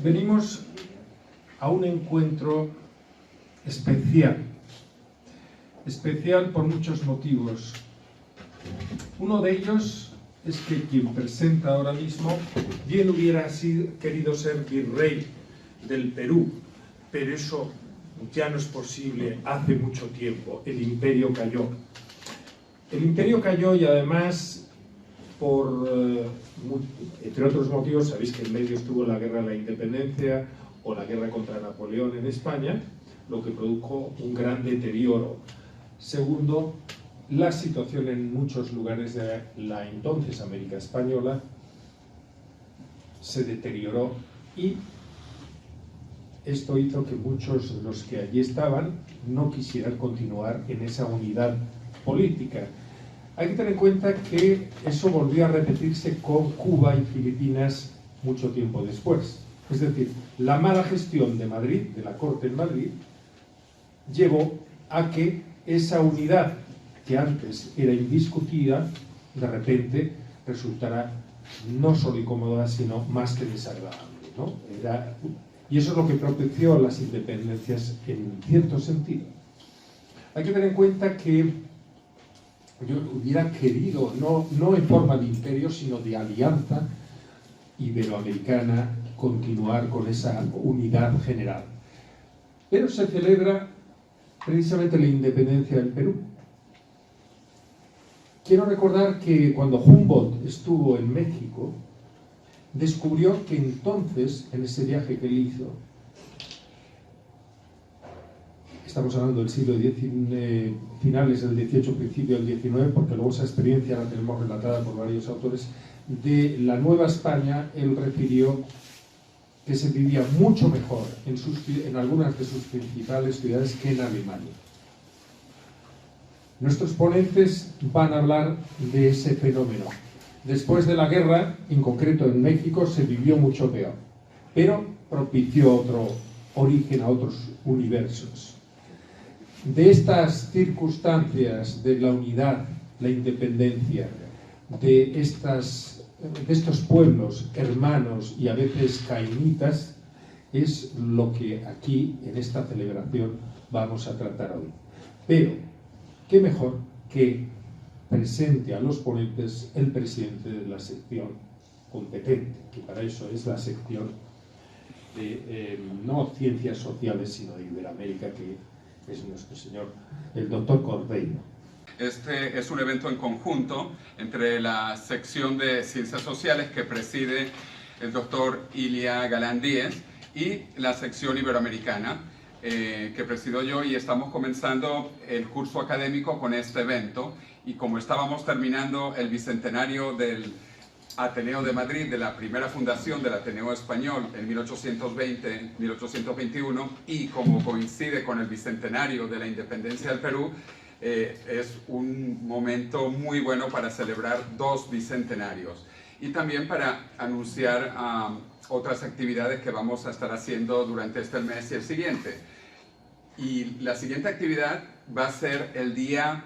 Venimos a un encuentro especial por muchos motivos. Uno de ellos es que quien presenta ahora mismo bien hubiera querido ser virrey del Perú, pero eso ya no es posible hace mucho tiempo. El imperio cayó. El imperio cayó y además, entre otros motivos, sabéis que en medio estuvo la guerra de la independencia o la guerra contra Napoleón en España, lo que produjo un gran deterioro. Segundo, la situación en muchos lugares de la entonces América Española se deterioró y esto hizo que muchos de los que allí estaban no quisieran continuar en esa unidad política. Hay que tener en cuenta que eso volvió a repetirse con Cuba y Filipinas mucho tiempo después. Es decir, la mala gestión de Madrid, de la corte en Madrid, llevó a que esa unidad que antes era indiscutida, de repente resultara no solo incómoda, sino más que desagradable, ¿no? Y eso es lo que propició las independencias en cierto sentido. Hay que tener en cuenta que yo hubiera querido, no en forma de imperio, sino de alianza iberoamericana, continuar con esa unidad general. Pero se celebra precisamente la independencia del Perú. Quiero recordar que cuando Humboldt estuvo en México, descubrió que entonces, en ese viaje que él hizo, estamos hablando del siglo XIX, finales del XVIII, principio del XIX, porque luego esa experiencia la tenemos relatada por varios autores, de la Nueva España, él refirió que se vivía mucho mejor en algunas de sus principales ciudades que en Alemania. Nuestros ponentes van a hablar de ese fenómeno. Después de la guerra, en concreto en México, se vivió mucho peor, pero propició otro origen a otros universos. De estas circunstancias de la unidad, la independencia, de estos pueblos hermanos y a veces cainitas, es lo que aquí, en esta celebración, vamos a tratar hoy. Pero, ¿qué mejor que presente a los ponentes el presidente de la sección competente, que para eso es la sección de no ciencias sociales, sino de Iberoamérica, que es nuestro señor, el doctor Cordeiro. Este es un evento en conjunto entre la sección de Ciencias Sociales que preside el doctor Ilia Galán Díez y la sección iberoamericana que presido yo, y estamos comenzando el curso académico con este evento. Y como estábamos terminando el bicentenario del Ateneo de Madrid, de la primera fundación del Ateneo Español en 1820-1821, y como coincide con el bicentenario de la independencia del Perú, es un momento muy bueno para celebrar dos bicentenarios y también para anunciar otras actividades que vamos a estar haciendo durante este mes y el siguiente. Y la siguiente actividad va a ser el día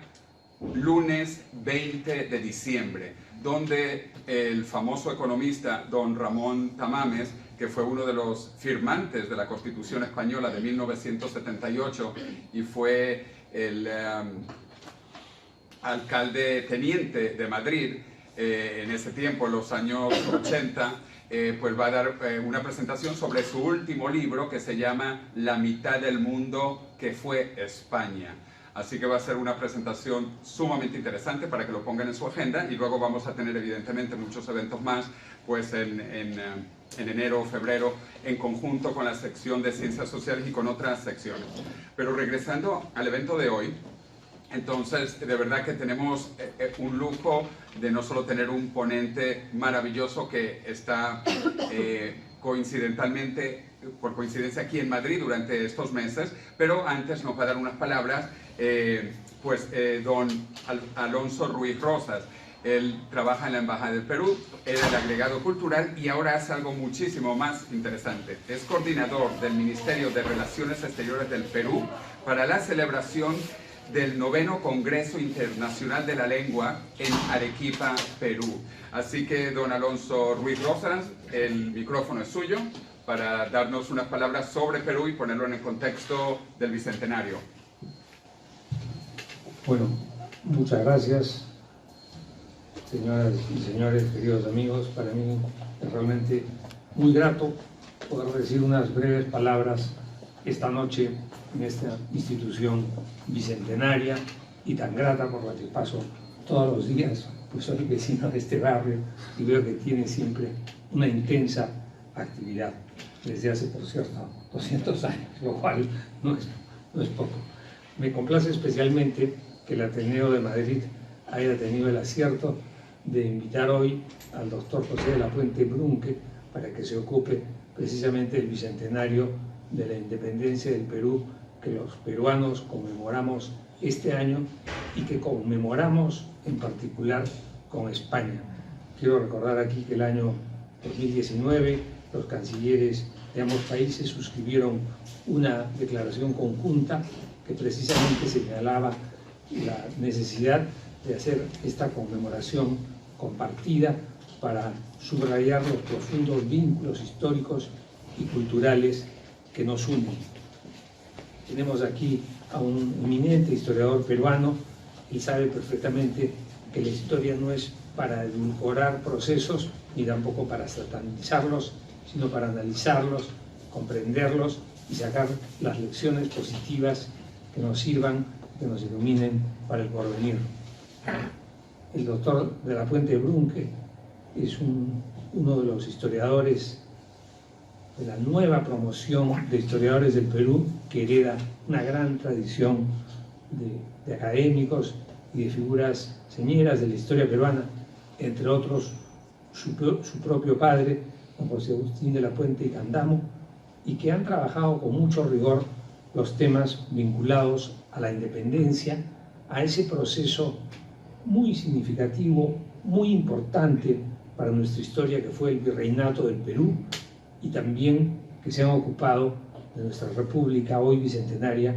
lunes 20 de diciembre, donde el famoso economista don Ramón Tamames, que fue uno de los firmantes de la Constitución Española de 1978 y fue el alcalde teniente de Madrid en ese tiempo, en los años 80, pues va a dar una presentación sobre su último libro que se llama La mitad del mundo que fue España. Así que va a ser una presentación sumamente interesante para que lo pongan en su agenda, y luego vamos a tener evidentemente muchos eventos más pues en enero o febrero, en conjunto con la sección de Ciencias Sociales y con otras secciones. Pero regresando al evento de hoy, entonces de verdad que tenemos un lujo de no solo tener un ponente maravilloso que está por coincidencia aquí en Madrid durante estos meses, pero antes nos va a dar unas palabras don Alonso Ruiz Rosas. Él trabaja en la Embajada del Perú, era el agregado cultural y ahora hace algo muchísimo más interesante. Es coordinador del Ministerio de Relaciones Exteriores del Perú para la celebración del 9º Congreso Internacional de la Lengua en Arequipa, Perú. Así que, don Alonso Ruiz Rosas, el micrófono es suyo para darnos unas palabras sobre Perú y ponerlo en el contexto del Bicentenario. Bueno, muchas gracias, señoras y señores, queridos amigos. Para mí es realmente muy grato poder decir unas breves palabras esta noche en esta institución bicentenaria y tan grata por la que paso todos los días, pues soy vecino de este barrio y veo que tiene siempre una intensa actividad, desde hace, por cierto, 200 años, lo cual no es poco. Me complace especialmente que el Ateneo de Madrid haya tenido el acierto de invitar hoy al doctor José de la Puente Brunque para que se ocupe precisamente del bicentenario de la independencia del Perú, que los peruanos conmemoramos este año y que conmemoramos en particular con España. Quiero recordar aquí que el año 2019 los cancilleres de ambos países suscribieron una declaración conjunta que precisamente señalaba la necesidad de hacer esta conmemoración compartida para subrayar los profundos vínculos históricos y culturales que nos unen. Tenemos aquí a un eminente historiador peruano. Él sabe perfectamente que la historia no es para edulcorar procesos ni tampoco para satanizarlos, sino para analizarlos, comprenderlos y sacar las lecciones positivas que nos sirvan, que nos iluminen para el porvenir. El doctor de la Puente Brunque es uno de los historiadores de la nueva promoción de historiadores del Perú, que hereda una gran tradición de académicos y de figuras señeras de la historia peruana, entre otros su propio padre, don José Agustín de la Puente y Candamo, y que han trabajado con mucho rigor los temas vinculados a la independencia, a ese proceso muy significativo, muy importante para nuestra historia, que fue el virreinato del Perú, y también que se han ocupado de nuestra república hoy bicentenaria,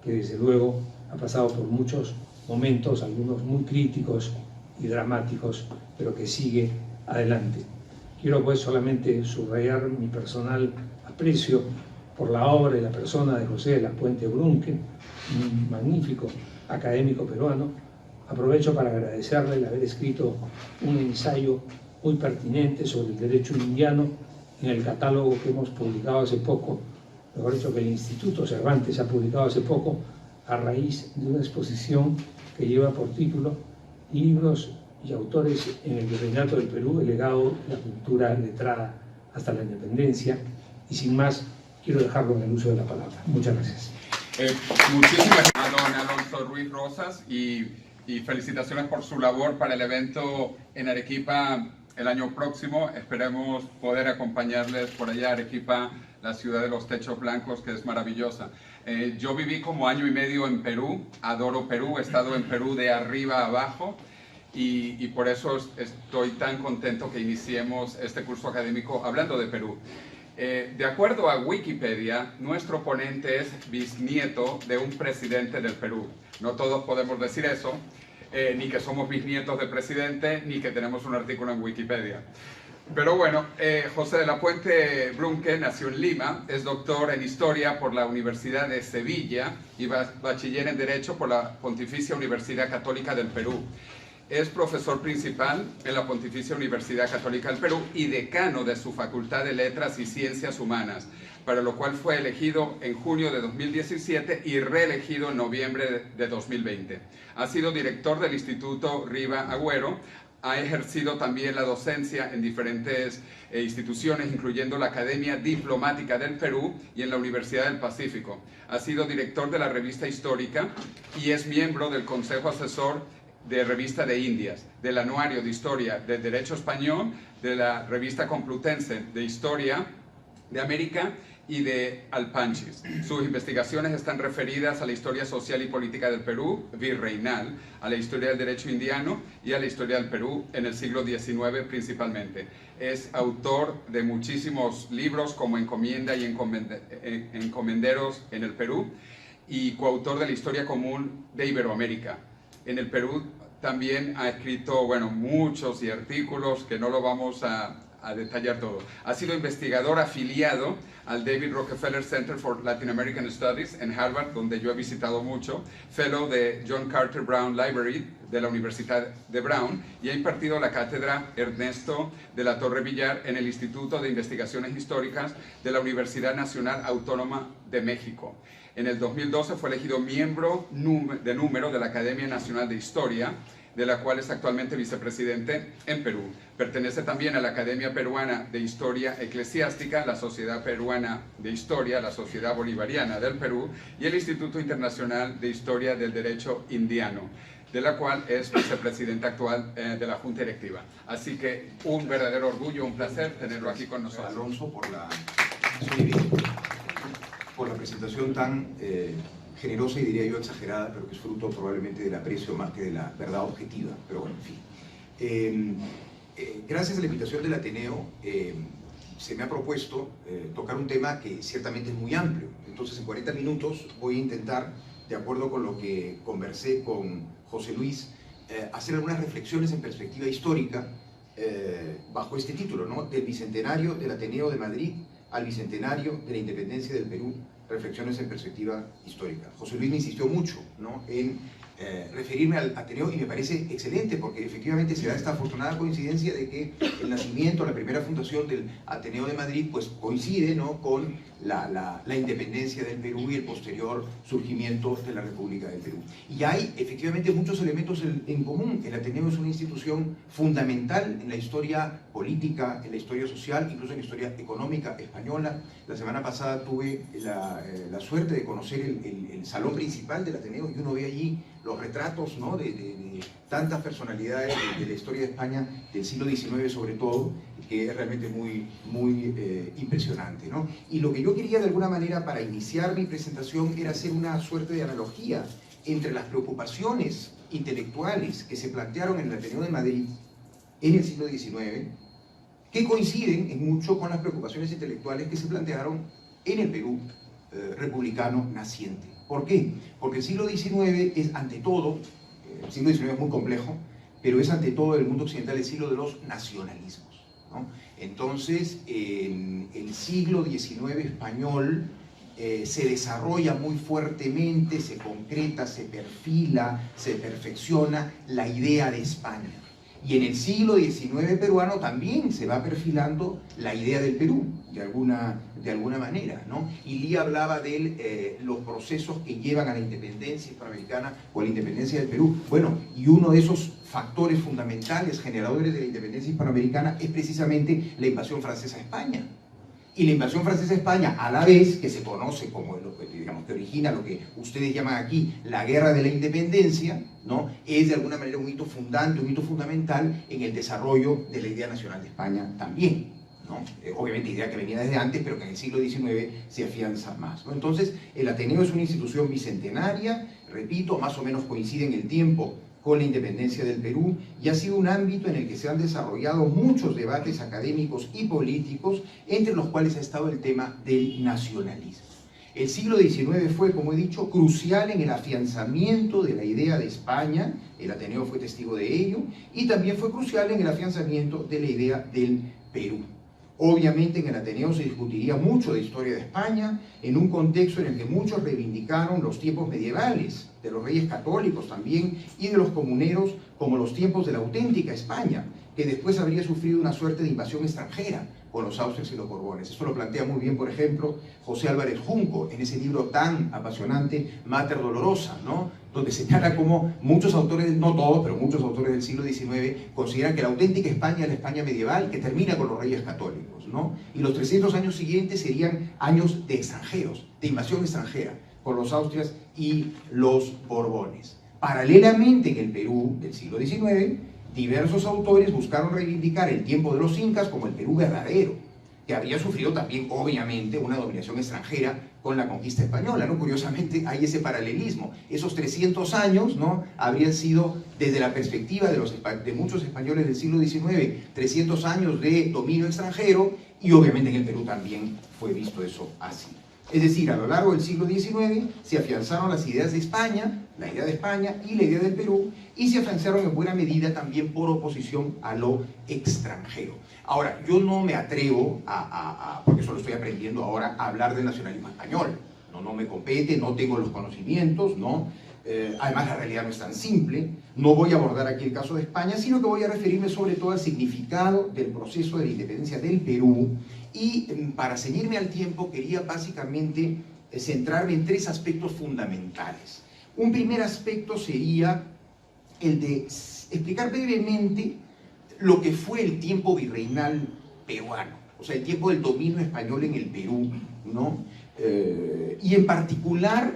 que desde luego ha pasado por muchos momentos, algunos muy críticos y dramáticos, pero que sigue adelante. Quiero pues solamente subrayar mi personal aprecio por la obra y la persona de José de la Puente Brunque, un magnífico académico peruano. Aprovecho para agradecerle el haber escrito un ensayo muy pertinente sobre el derecho indiano en el catálogo que hemos publicado hace poco, mejor dicho, que el Instituto Cervantes ha publicado hace poco, a raíz de una exposición que lleva por título Libros y autores en el virreinato del Perú, el legado de la cultura letrada hasta la independencia. Y sin más, quiero dejarlo en el uso de la palabra. Muchas gracias. Muchísimas gracias a don Alonso Ruiz Rosas y felicitaciones por su labor para el evento en Arequipa el año próximo. Esperemos poder acompañarles por allá. Arequipa, la ciudad de los techos blancos, que es maravillosa. Yo viví como año y medio en Perú, adoro Perú, he estado en Perú de arriba a abajo y por eso estoy tan contento que iniciemos este curso académico hablando de Perú. De acuerdo a Wikipedia, nuestro ponente es bisnieto de un presidente del Perú. No todos podemos decir eso, ni que somos bisnietos de presidente, ni que tenemos un artículo en Wikipedia. Pero bueno, José de la Puente Brunque nació en Lima, es doctor en Historia por la Universidad de Sevilla y bachiller en Derecho por la Pontificia Universidad Católica del Perú. Es profesor principal en la Pontificia Universidad Católica del Perú y decano de su Facultad de Letras y Ciencias Humanas, para lo cual fue elegido en junio de 2017 y reelegido en noviembre de 2020. Ha sido director del Instituto Riva Agüero, ha ejercido también la docencia en diferentes instituciones, incluyendo la Academia Diplomática del Perú y en la Universidad del Pacífico. Ha sido director de la Revista Histórica y es miembro del Consejo Asesor de Revista de Indias, del Anuario de Historia del Derecho Español, de la Revista Complutense de Historia de América y de Alpanchis. Sus investigaciones están referidas a la historia social y política del Perú virreinal, a la historia del derecho indiano y a la historia del Perú en el siglo XIX principalmente. Es autor de muchísimos libros como Encomienda y Encomenderos en el Perú y coautor de la Historia Común de Iberoamérica. En el Perú también ha escrito, bueno, muchos artículos que no lo vamos a a detallar todo. Ha sido investigador afiliado al David Rockefeller Center for Latin American Studies en Harvard, donde yo he visitado mucho, fellow de John Carter Brown Library de la Universidad de Brown, y ha impartido la cátedra Ernesto de la Torre Villar en el Instituto de Investigaciones Históricas de la Universidad Nacional Autónoma de México. En el 2012 fue elegido miembro de número de la Academia Nacional de Historia, de la cual es actualmente vicepresidente en Perú. Pertenece también a la Academia Peruana de Historia Eclesiástica, la Sociedad Peruana de Historia, la Sociedad Bolivariana del Perú y el Instituto Internacional de Historia del Derecho Indiano, de la cual es vicepresidente actual de la Junta Directiva. Así que un verdadero orgullo, un placer tenerlo aquí con nosotros. Alonso, por la presentación tan generosa y diría yo exagerada, pero que es fruto probablemente del aprecio más que de la verdad objetiva, pero bueno, en fin. Gracias a la invitación del Ateneo, se me ha propuesto tocar un tema que ciertamente es muy amplio. Entonces, en 40 minutos voy a intentar, de acuerdo con lo que conversé con José Luis, hacer algunas reflexiones en perspectiva histórica bajo este título, ¿no? Del Bicentenario del Ateneo de Madrid al Bicentenario de la Independencia del Perú, reflexiones en perspectiva histórica. José Luis me insistió mucho, ¿no?, en referirme al Ateneo, y me parece excelente porque efectivamente se da esta afortunada coincidencia de que el nacimiento, la primera fundación del Ateneo de Madrid, pues coincide, ¿no?, con la independencia del Perú y el posterior surgimiento de la República del Perú. Y hay efectivamente muchos elementos en común. El Ateneo es una institución fundamental en la historia política, en la historia social, incluso en la historia económica española. La semana pasada tuve la suerte de conocer el salón principal del Ateneo, y uno ve allí los retratos, ¿no?, de tantas personalidades de la historia de España del siglo XIX sobre todo, que es realmente muy impresionante, ¿no? Y lo que yo quería de alguna manera para iniciar mi presentación era hacer una suerte de analogía entre las preocupaciones intelectuales que se plantearon en el Ateneo de Madrid en el siglo XIX, que coinciden en mucho con las preocupaciones intelectuales que se plantearon en el Perú republicano naciente. ¿Por qué? Porque el siglo XIX es ante todo, el siglo XIX es muy complejo, pero es ante todo el mundo occidental el siglo de los nacionalismos, ¿no? Entonces, en el siglo XIX español se desarrolla muy fuertemente, se concreta, se perfila, se perfecciona la idea de España. Y en el siglo XIX peruano también se va perfilando la idea del Perú, de alguna manera, ¿no? Y Lee hablaba de los procesos que llevan a la independencia hispanoamericana o a la independencia del Perú. Bueno, y uno de esos factores fundamentales generadores de la independencia hispanoamericana es precisamente la invasión francesa a España. Y la invasión francesa a España, a la vez, que se conoce como, digamos, que origina lo que ustedes llaman aquí la Guerra de la Independencia, ¿no?, es de alguna manera un hito fundante, un hito fundamental en el desarrollo de la idea nacional de España también, ¿no? Obviamente idea que venía desde antes, pero que en el siglo XIX se afianza más, ¿no? Entonces, el Ateneo es una institución bicentenaria, repito, más o menos coincide en el tiempo con la independencia del Perú, y ha sido un ámbito en el que se han desarrollado muchos debates académicos y políticos, entre los cuales ha estado el tema del nacionalismo. El siglo XIX fue, como he dicho, crucial en el afianzamiento de la idea de España, el Ateneo fue testigo de ello, y también fue crucial en el afianzamiento de la idea del Perú. Obviamente en el Ateneo se discutiría mucho de historia de España, en un contexto en el que muchos reivindicaron los tiempos medievales, de los reyes católicos también, y de los comuneros, como los tiempos de la auténtica España, que después habría sufrido una suerte de invasión extranjera con los Austrias y los Borbones. Eso lo plantea muy bien, por ejemplo, José Álvarez Junco, en ese libro tan apasionante, Mater Dolorosa, ¿no?, donde señala cómo muchos autores, no todos, pero muchos autores del siglo XIX, consideran que la auténtica España es la España medieval, que termina con los reyes católicos, ¿no? Y los 300 años siguientes serían años de extranjeros, de invasión extranjera, por los Austrias y los Borbones. Paralelamente, en el Perú del siglo XIX, diversos autores buscaron reivindicar el tiempo de los incas como el Perú verdadero, que habría sufrido también, obviamente, una dominación extranjera con la conquista española, ¿no? Curiosamente, hay ese paralelismo. Esos 300 años, ¿no?, habrían sido, desde la perspectiva de muchos españoles del siglo XIX, 300 años de dominio extranjero, y obviamente en el Perú también fue visto eso así. Es decir, a lo largo del siglo XIX se afianzaron las ideas de España, la idea de España y la idea del Perú, y se afianzaron en buena medida también por oposición a lo extranjero. Ahora, yo no me atrevo porque solo estoy aprendiendo ahora, a hablar del nacionalismo español. No me compete, no tengo los conocimientos, ¿no? Además, la realidad no es tan simple. No voy a abordar aquí el caso de España, sino que voy a referirme sobre todo al significado del proceso de la independencia del Perú. Y para ceñirme al tiempo, quería básicamente centrarme en 3 aspectos fundamentales. Un primer aspecto sería el de explicar brevemente lo que fue el tiempo virreinal peruano, o sea, el tiempo del dominio español en el Perú, ¿no? Y en particular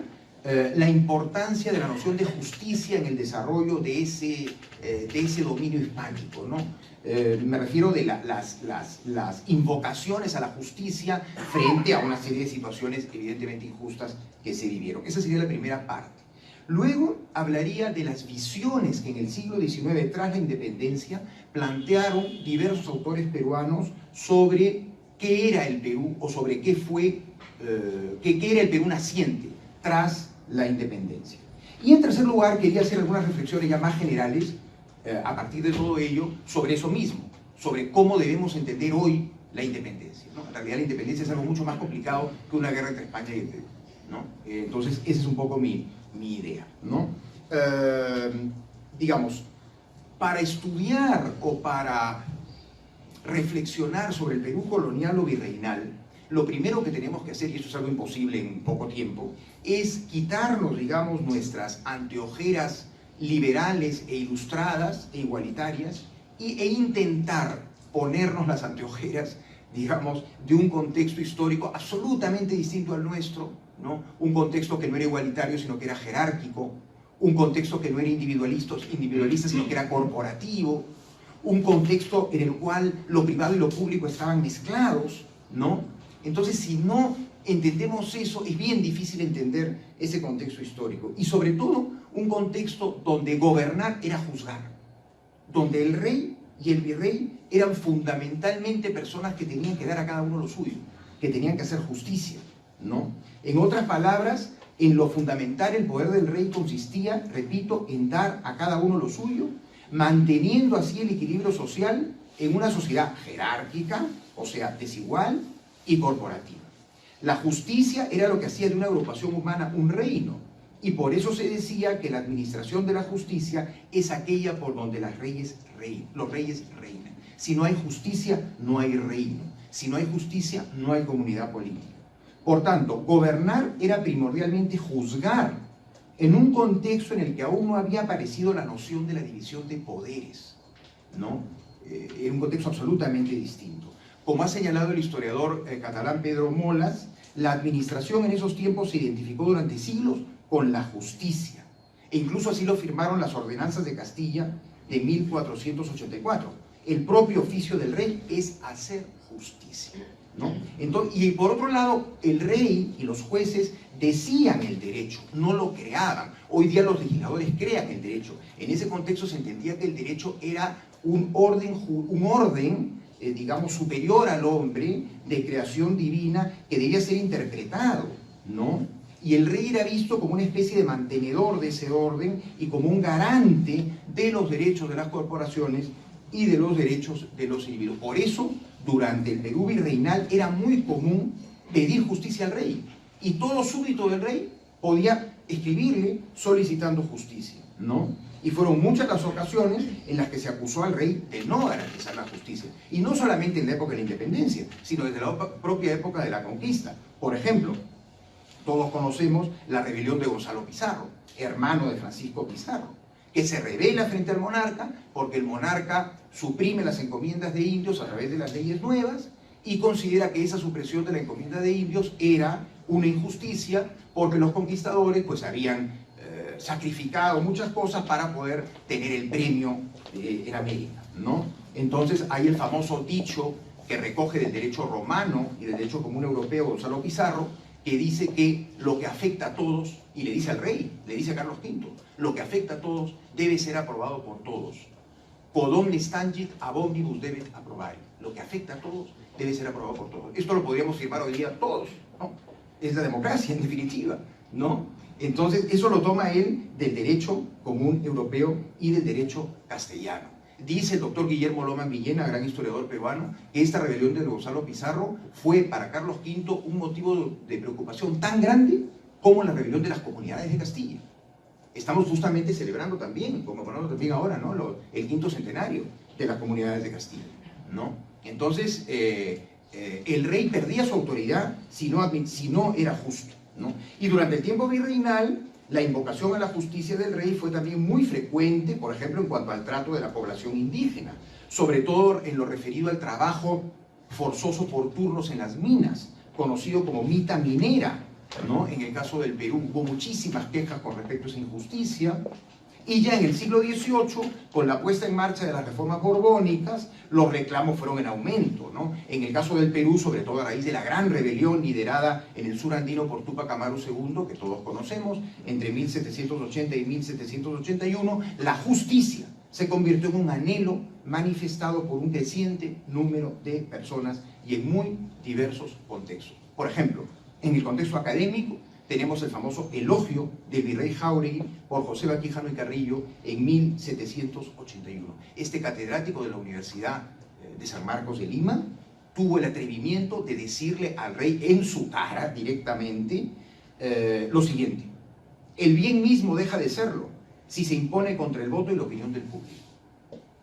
la importancia de la noción de justicia en el desarrollo de ese dominio hispánico, ¿no? Me refiero de las invocaciones a la justicia frente a una serie de situaciones evidentemente injustas que se vivieron. Esa sería la primera parte. Luego hablaría de las visiones que en el siglo XIX, tras la independencia, plantearon diversos autores peruanos sobre qué era el Perú o sobre qué era el Perú naciente tras la independencia. Y en tercer lugar, quería hacer algunas reflexiones ya más generales a partir de todo ello sobre eso mismo, sobre cómo debemos entender hoy la independencia, ¿no? En realidad la independencia es algo mucho más complicado que una guerra entre España y el Perú, ¿no? Entonces, esa es un poco mi idea, ¿no? Digamos, para estudiar o para reflexionar sobre el Perú colonial o virreinal, lo primero que tenemos que hacer, y esto es algo imposible en poco tiempo, es quitarnos, digamos, nuestras anteojeras liberales e ilustradas e igualitarias e intentar ponernos las anteojeras, digamos, de un contexto histórico absolutamente distinto al nuestro, ¿no? Un contexto que no era igualitario, sino que era jerárquico, un contexto que no era individualista, sino que era corporativo, un contexto en el cual lo privado y lo público estaban mezclados, ¿no? Entonces, si no entendemos eso, es bien difícil entender ese contexto histórico. Y sobre todo, un contexto donde gobernar era juzgar, donde el rey y el virrey eran fundamentalmente personas que tenían que dar a cada uno lo suyo, que tenían que hacer justicia, ¿no? En otras palabras, en lo fundamental, el poder del rey consistía, repito, en dar a cada uno lo suyo, manteniendo así el equilibrio social en una sociedad jerárquica, o sea, desigual y corporativa. La justicia era lo que hacía de una agrupación humana un reino, y por eso se decía que la administración de la justicia es aquella por donde los reyes reinan. Si no hay justicia, no hay reino. Si no hay justicia, no hay comunidad política. Por tanto, gobernar era primordialmente juzgar en un contexto en el que aún no había aparecido la noción de la división de poderes, ¿no? Era un contexto absolutamente distinto. Como ha señalado el historiador catalán Pedro Molas, la administración en esos tiempos se identificó durante siglos con la justicia, e incluso así lo firmaron las ordenanzas de Castilla de 1484. El propio oficio del rey es hacer justicia, ¿no? Entonces, y por otro lado, el rey y los jueces decían el derecho, no lo creaban. Hoy día los legisladores crean el derecho. En ese contexto se entendía que el derecho era un orden, digamos, superior al hombre, de creación divina, que debía ser interpretado, ¿no? Y el rey era visto como una especie de mantenedor de ese orden y como un garante de los derechos de las corporaciones y de los derechos de los individuos. Por eso, durante el Perú virreinal era muy común pedir justicia al rey, y todo súbdito del rey podía escribirle solicitando justicia, ¿no? Y fueron muchas las ocasiones en las que se acusó al rey de no garantizar la justicia. Y no solamente en la época de la independencia, sino desde la propia época de la conquista. Por ejemplo, todos conocemos la rebelión de Gonzalo Pizarro, hermano de Francisco Pizarro, que se rebela frente al monarca porque el monarca suprime las encomiendas de indios a través de las leyes nuevas y considera que esa supresión de la encomienda de indios era una injusticia porque los conquistadores pues habían sacrificado muchas cosas para poder tener el premio en América, ¿no? Entonces hay el famoso dicho que recoge del derecho romano y del derecho común europeo Gonzalo Pizarro, que dice que lo que afecta a todos, y le dice al rey, le dice a Carlos V, lo que afecta a todos debe ser aprobado por todos. Quod omnes tangit ab omnibus debet approbare. Lo que afecta a todos debe ser aprobado por todos. Esto lo podríamos firmar hoy día todos, ¿no? es la democracia, en definitiva, ¿no? Entonces, eso lo toma él del derecho común europeo y del derecho castellano. Dice el doctor Guillermo Loman Villena, gran historiador peruano, que esta rebelión de Gonzalo Pizarro fue para Carlos V un motivo de preocupación tan grande como la rebelión de las comunidades de Castilla. Estamos justamente celebrando también, como ponemos también ahora, ¿no? El 5º centenario de las comunidades de Castilla, ¿no? Entonces, el rey perdía su autoridad si no era justo, ¿no? Y durante el tiempo virreinal, la invocación a la justicia del rey fue también muy frecuente, por ejemplo, en cuanto al trato de la población indígena, sobre todo en lo referido al trabajo forzoso por turnos en las minas, conocido como mita minera, ¿no? En el caso del Perú hubo muchísimas quejas con respecto a esa injusticia, y ya en el siglo XVIII, con la puesta en marcha de las reformas borbónicas, los reclamos fueron en aumento, ¿no? En el caso del Perú, sobre todo a raíz de la gran rebelión liderada en el sur andino por Túpac Amaru II, que todos conocemos, entre 1780 y 1781, la justicia se convirtió en un anhelo manifestado por un creciente número de personas y en muy diversos contextos. Por ejemplo, en el contexto académico, tenemos el famoso elogio del virrey Jáuregui por José Baquijano y Carrillo en 1781. Este catedrático de la Universidad de San Marcos de Lima tuvo el atrevimiento de decirle al rey en su cara directamente lo siguiente: el bien mismo deja de serlo si se impone contra el voto y la opinión del público.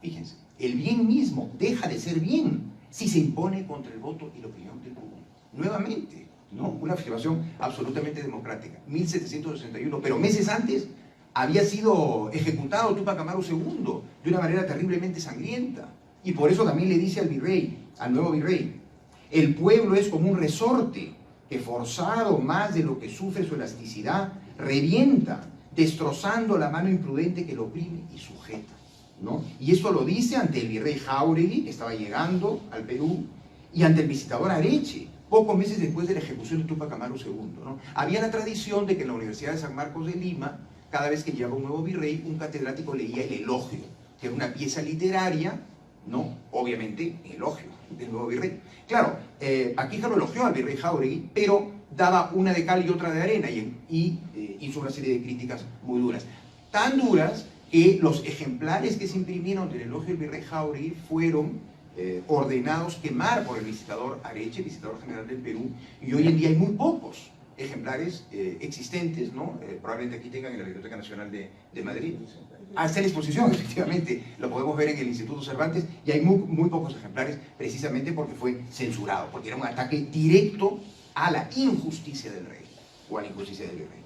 Fíjense, el bien mismo deja de ser bien si se impone contra el voto y la opinión del público. Nuevamente, ¿no? Una afirmación absolutamente democrática. 1761, pero meses antes había sido ejecutado Túpac Amaru II de una manera terriblemente sangrienta. Y por eso también le dice al virrey, al nuevo virrey: el pueblo es como un resorte que, forzado más de lo que sufre su elasticidad, revienta, destrozando la mano imprudente que lo oprime y sujeta, ¿no? Y esto lo dice ante el virrey Jáuregui, que estaba llegando al Perú, y ante el visitador Areche, pocos meses después de la ejecución de Túpac Amaru II, ¿no? Había la tradición de que en la Universidad de San Marcos de Lima, cada vez que llegaba un nuevo virrey, un catedrático leía el elogio, que era una pieza literaria, ¿no? Obviamente, elogio del nuevo virrey. Claro, Baquijano elogió al virrey Jáuregui, pero daba una de cal y otra de arena y hizo una serie de críticas muy duras. Tan duras que los ejemplares que se imprimieron del elogio del virrey Jáuregui fueron ordenados quemar por el visitador Areche, visitador general del Perú, y hoy en día hay muy pocos ejemplares existentes, ¿no? Probablemente aquí tengan en la Biblioteca Nacional de Madrid. Está en exposición, efectivamente, lo podemos ver en el Instituto Cervantes, y hay muy pocos ejemplares, precisamente porque fue censurado, porque era un ataque directo a la injusticia del rey, o a la injusticia del virrey.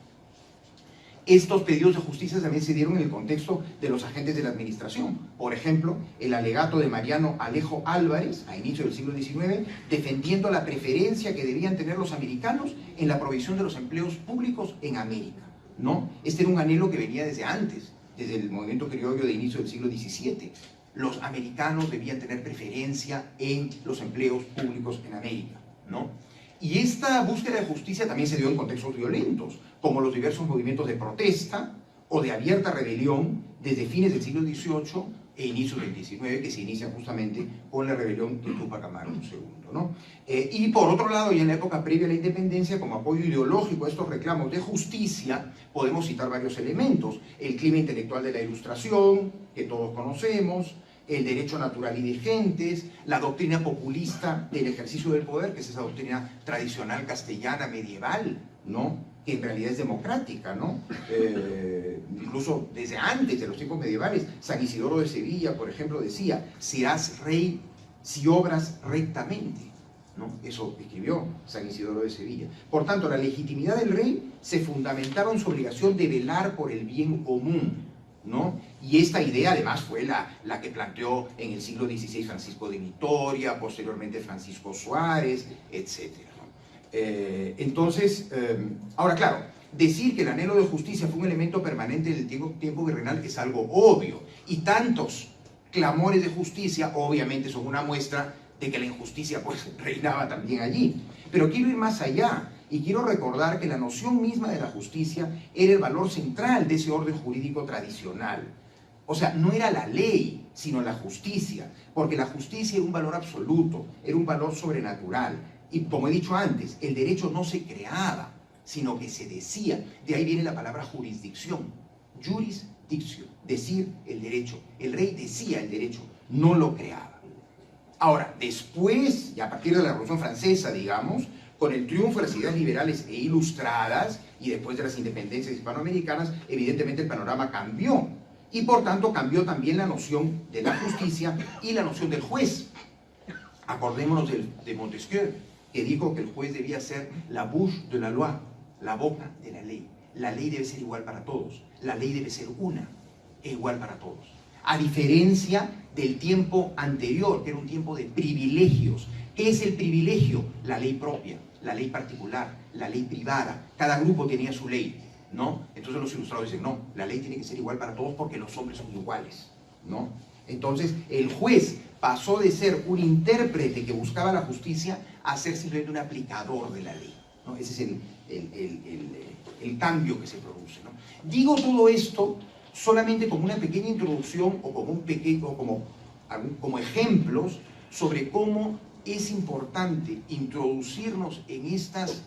Estos pedidos de justicia también se dieron en el contexto de los agentes de la administración. Por ejemplo, el alegato de Mariano Alejo Álvarez, a inicios del siglo XIX, defendiendo la preferencia que debían tener los americanos en la provisión de los empleos públicos en América, ¿no? Este era un anhelo que venía desde antes, desde el movimiento criollo de inicio del siglo XVII. Los americanos debían tener preferencia en los empleos públicos en América, ¿no? Y esta búsqueda de justicia también se dio en contextos violentos, como los diversos movimientos de protesta o de abierta rebelión desde fines del siglo XVIII e inicios del XIX, que se inician justamente con la rebelión de Túpac Amaru II, ¿no? Y por otro lado, y en la época previa a la independencia, como apoyo ideológico a estos reclamos de justicia, podemos citar varios elementos: el clima intelectual de la Ilustración, que todos conocemos, el derecho natural y de gentes, la doctrina populista del ejercicio del poder, que es esa doctrina tradicional castellana medieval, ¿no? Que en realidad es democrática, ¿no? Incluso desde antes de los tiempos medievales, San Isidoro de Sevilla, por ejemplo, decía: serás rey si obras rectamente, ¿no? Eso escribió San Isidoro de Sevilla. Por tanto, la legitimidad del rey se fundamentaba en su obligación de velar por el bien común, ¿no? Y esta idea además fue la que planteó en el siglo XVI Francisco de Vitoria, posteriormente Francisco Suárez, etc., ¿no? Entonces, ahora claro, decir que el anhelo de justicia fue un elemento permanente del tiempo virreinal es algo obvio, y tantos clamores de justicia obviamente son una muestra de que la injusticia pues reinaba también allí. Pero quiero ir más allá, y quiero recordar que la noción misma de la justicia era el valor central de ese orden jurídico tradicional. O sea, no era la ley, sino la justicia, porque la justicia era un valor absoluto, era un valor sobrenatural. Y como he dicho antes, el derecho no se creaba, sino que se decía. De ahí viene la palabra jurisdicción. Jurisdicción, decir el derecho. El rey decía el derecho, no lo creaba. Ahora, después, y a partir de la Revolución Francesa, digamos, con el triunfo de las ideas liberales e ilustradas, y después de las independencias hispanoamericanas, evidentemente el panorama cambió. Y por tanto cambió también la noción de la justicia y la noción del juez. Acordémonos de Montesquieu, que dijo que el juez debía ser la bouche de la loi, la boca de la ley. La ley debe ser igual para todos. La ley debe ser una, e igual para todos. A diferencia del tiempo anterior, que era un tiempo de privilegios. ¿Qué es el privilegio? La ley propia, la ley particular, la ley privada. Cada grupo tenía su ley, ¿no? Entonces los ilustrados dicen, no, la ley tiene que ser igual para todos porque los hombres son iguales, ¿no? Entonces el juez pasó de ser un intérprete que buscaba la justicia a ser simplemente un aplicador de la ley, ¿no? Ese es el cambio que se produce, ¿no? Digo todo esto solamente como una pequeña introducción o como ejemplos sobre cómo es importante introducirnos en estas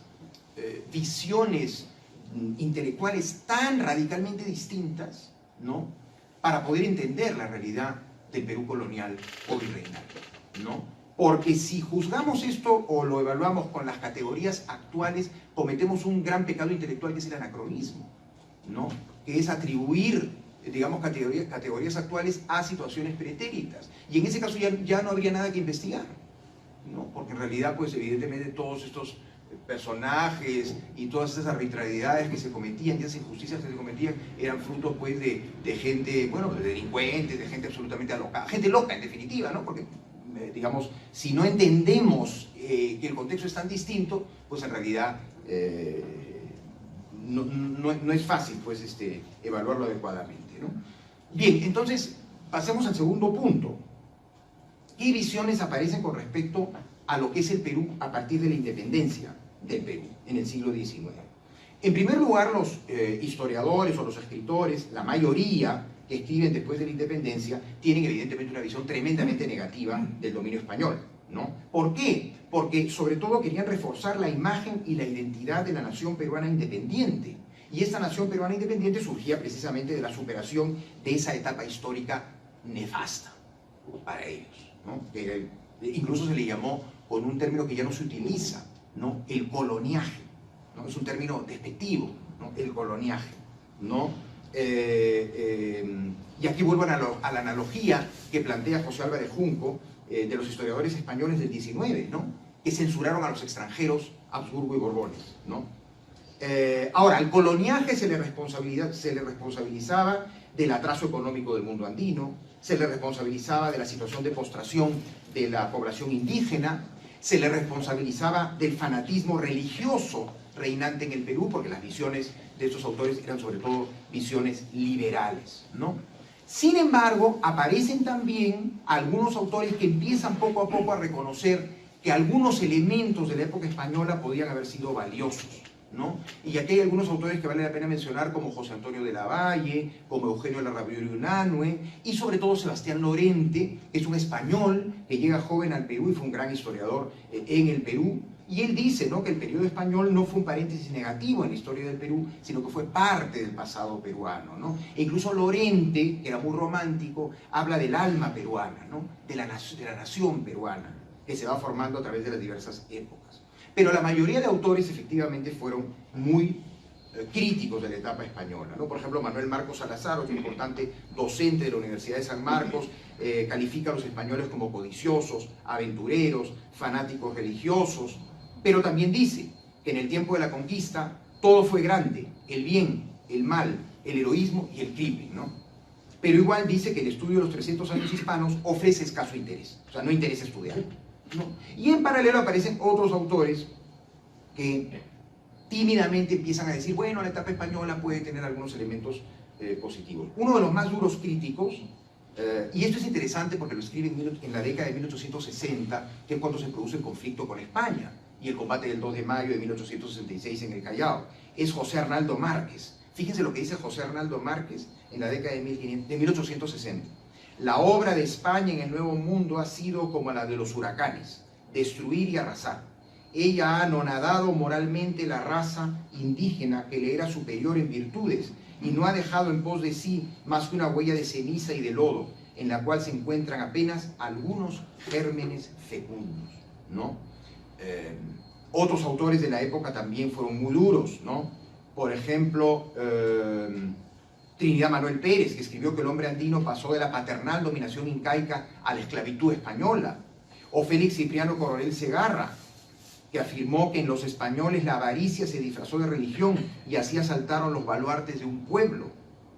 visiones intelectuales tan radicalmente distintas, ¿no? Para poder entender la realidad del Perú colonial o virreinal, ¿no? Porque si juzgamos esto o lo evaluamos con las categorías actuales, cometemos un gran pecado intelectual que es el anacronismo, ¿no? Que es atribuir, digamos, categorías actuales a situaciones pretéritas. Y en ese caso ya no habría nada que investigar, ¿no? Porque en realidad, pues evidentemente todos estos personajes y todas esas arbitrariedades que se cometían, y esas injusticias que se cometían, eran fruto pues de gente, bueno, de delincuentes, de gente absolutamente alocada, gente loca en definitiva, ¿no? Porque, digamos, si no entendemos que el contexto es tan distinto, pues en realidad no es fácil pues evaluarlo adecuadamente, ¿no? Bien, entonces pasemos al segundo punto. ¿Qué visiones aparecen con respecto a lo que es el Perú a partir de la independencia del Perú en el siglo XIX? En primer lugar, los historiadores o los escritores, la mayoría que escriben después de la independencia, tienen evidentemente una visión tremendamente negativa del dominio español, ¿no? ¿Por qué? Porque sobre todo querían reforzar la imagen y la identidad de la nación peruana independiente. Y esta nación peruana independiente surgía precisamente de la superación de esa etapa histórica nefasta para ellos, ¿no? Que incluso se le llamó con un término que ya no se utiliza, ¿no? El coloniaje, ¿no? Es un término despectivo, ¿no? El coloniaje, ¿no? Y aquí vuelvo a la analogía que plantea José Álvarez Junco de los historiadores españoles del XIX, ¿no? Que censuraron a los extranjeros, Habsburgo y Borbones, ¿no? Ahora, al coloniaje se le responsabilizaba del atraso económico del mundo andino, se le responsabilizaba de la situación de postración de la población indígena, se le responsabilizaba del fanatismo religioso reinante en el Perú, porque las visiones de estos autores eran sobre todo visiones liberales, ¿no? Sin embargo, aparecen también algunos autores que empiezan poco a poco a reconocer que algunos elementos de la época española podían haber sido valiosos, ¿no? Y aquí hay algunos autores que vale la pena mencionar, como José Antonio de la Valle, como Eugenio Larrabiori Unanue, y sobre todo Sebastián Lorente, que es un español que llega joven al Perú y fue un gran historiador en el Perú. Y él dice, ¿no?, que el periodo español no fue un paréntesis negativo en la historia del Perú, sino que fue parte del pasado peruano, ¿no? E incluso Lorente, que era muy romántico, habla del alma peruana, ¿no? De la nación peruana, que se va formando a través de las diversas épocas. Pero la mayoría de autores efectivamente fueron muy críticos de la etapa española, ¿no? Por ejemplo, Manuel Marcos Salazar, otro importante docente de la Universidad de San Marcos, califica a los españoles como codiciosos, aventureros, fanáticos religiosos, pero también dice que en el tiempo de la conquista todo fue grande, el bien, el mal, el heroísmo y el crimen, ¿no? Pero igual dice que el estudio de los 300 años hispanos ofrece escaso interés, o sea, no interesa estudiar, ¿no? Y en paralelo aparecen otros autores que tímidamente empiezan a decir, bueno, la etapa española puede tener algunos elementos positivos. Uno de los más duros críticos, y esto es interesante porque lo escribe en la década de 1860, que es cuando se produce el conflicto con España y el combate del 2 de mayo de 1866 en el Callao, es José Arnaldo Márquez. Fíjense lo que dice José Arnaldo Márquez en la década de 1860. La obra de España en el Nuevo Mundo ha sido como la de los huracanes, destruir y arrasar. ella ha anonadado moralmente la raza indígena que le era superior en virtudes y no ha dejado en pos de sí más que una huella de ceniza y de lodo, en la cual se encuentran apenas algunos gérmenes fecundos, ¿no? Otros autores de la época también fueron muy duros, ¿no? Por ejemplo, Trinidad Manuel Pérez, que escribió que el hombre andino pasó de la paternal dominación incaica a la esclavitud española. O Félix Cipriano Coronel Segarra, que afirmó que en los españoles la avaricia se disfrazó de religión y así asaltaron los baluartes de un pueblo,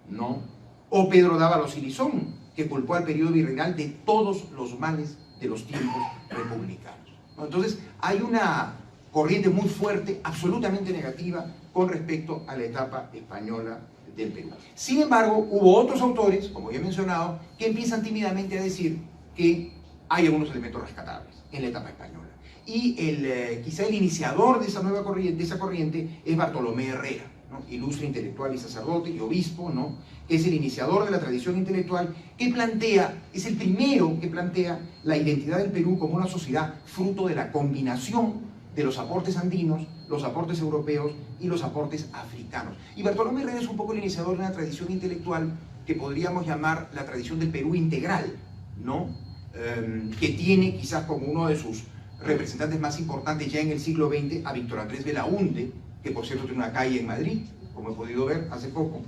¿no? O Pedro Dávalos Ilizón, que culpó al periodo virreinal de todos los males de los tiempos republicanos, ¿no? Entonces, hay una corriente muy fuerte, absolutamente negativa, con respecto a la etapa española del Perú. Sin embargo, hubo otros autores, como ya he mencionado, que empiezan tímidamente a decir que hay algunos elementos rescatables en la etapa española. Y quizá el iniciador de esa nueva corriente, es Bartolomé Herrera, ¿no? Ilustre intelectual y sacerdote y obispo, ¿no? Que es el iniciador de la tradición intelectual que plantea, es el primero que plantea la identidad del Perú como una sociedad fruto de la combinación de los aportes andinos, los aportes europeos y los aportes africanos. Y Bartolomé Herrera es un poco el iniciador de una tradición intelectual que podríamos llamar la tradición del Perú integral, ¿no? Que tiene quizás como uno de sus representantes más importantes ya en el siglo XX a Víctor Andrés Belaúnde, que por cierto tiene una calle en Madrid, como he podido ver hace poco,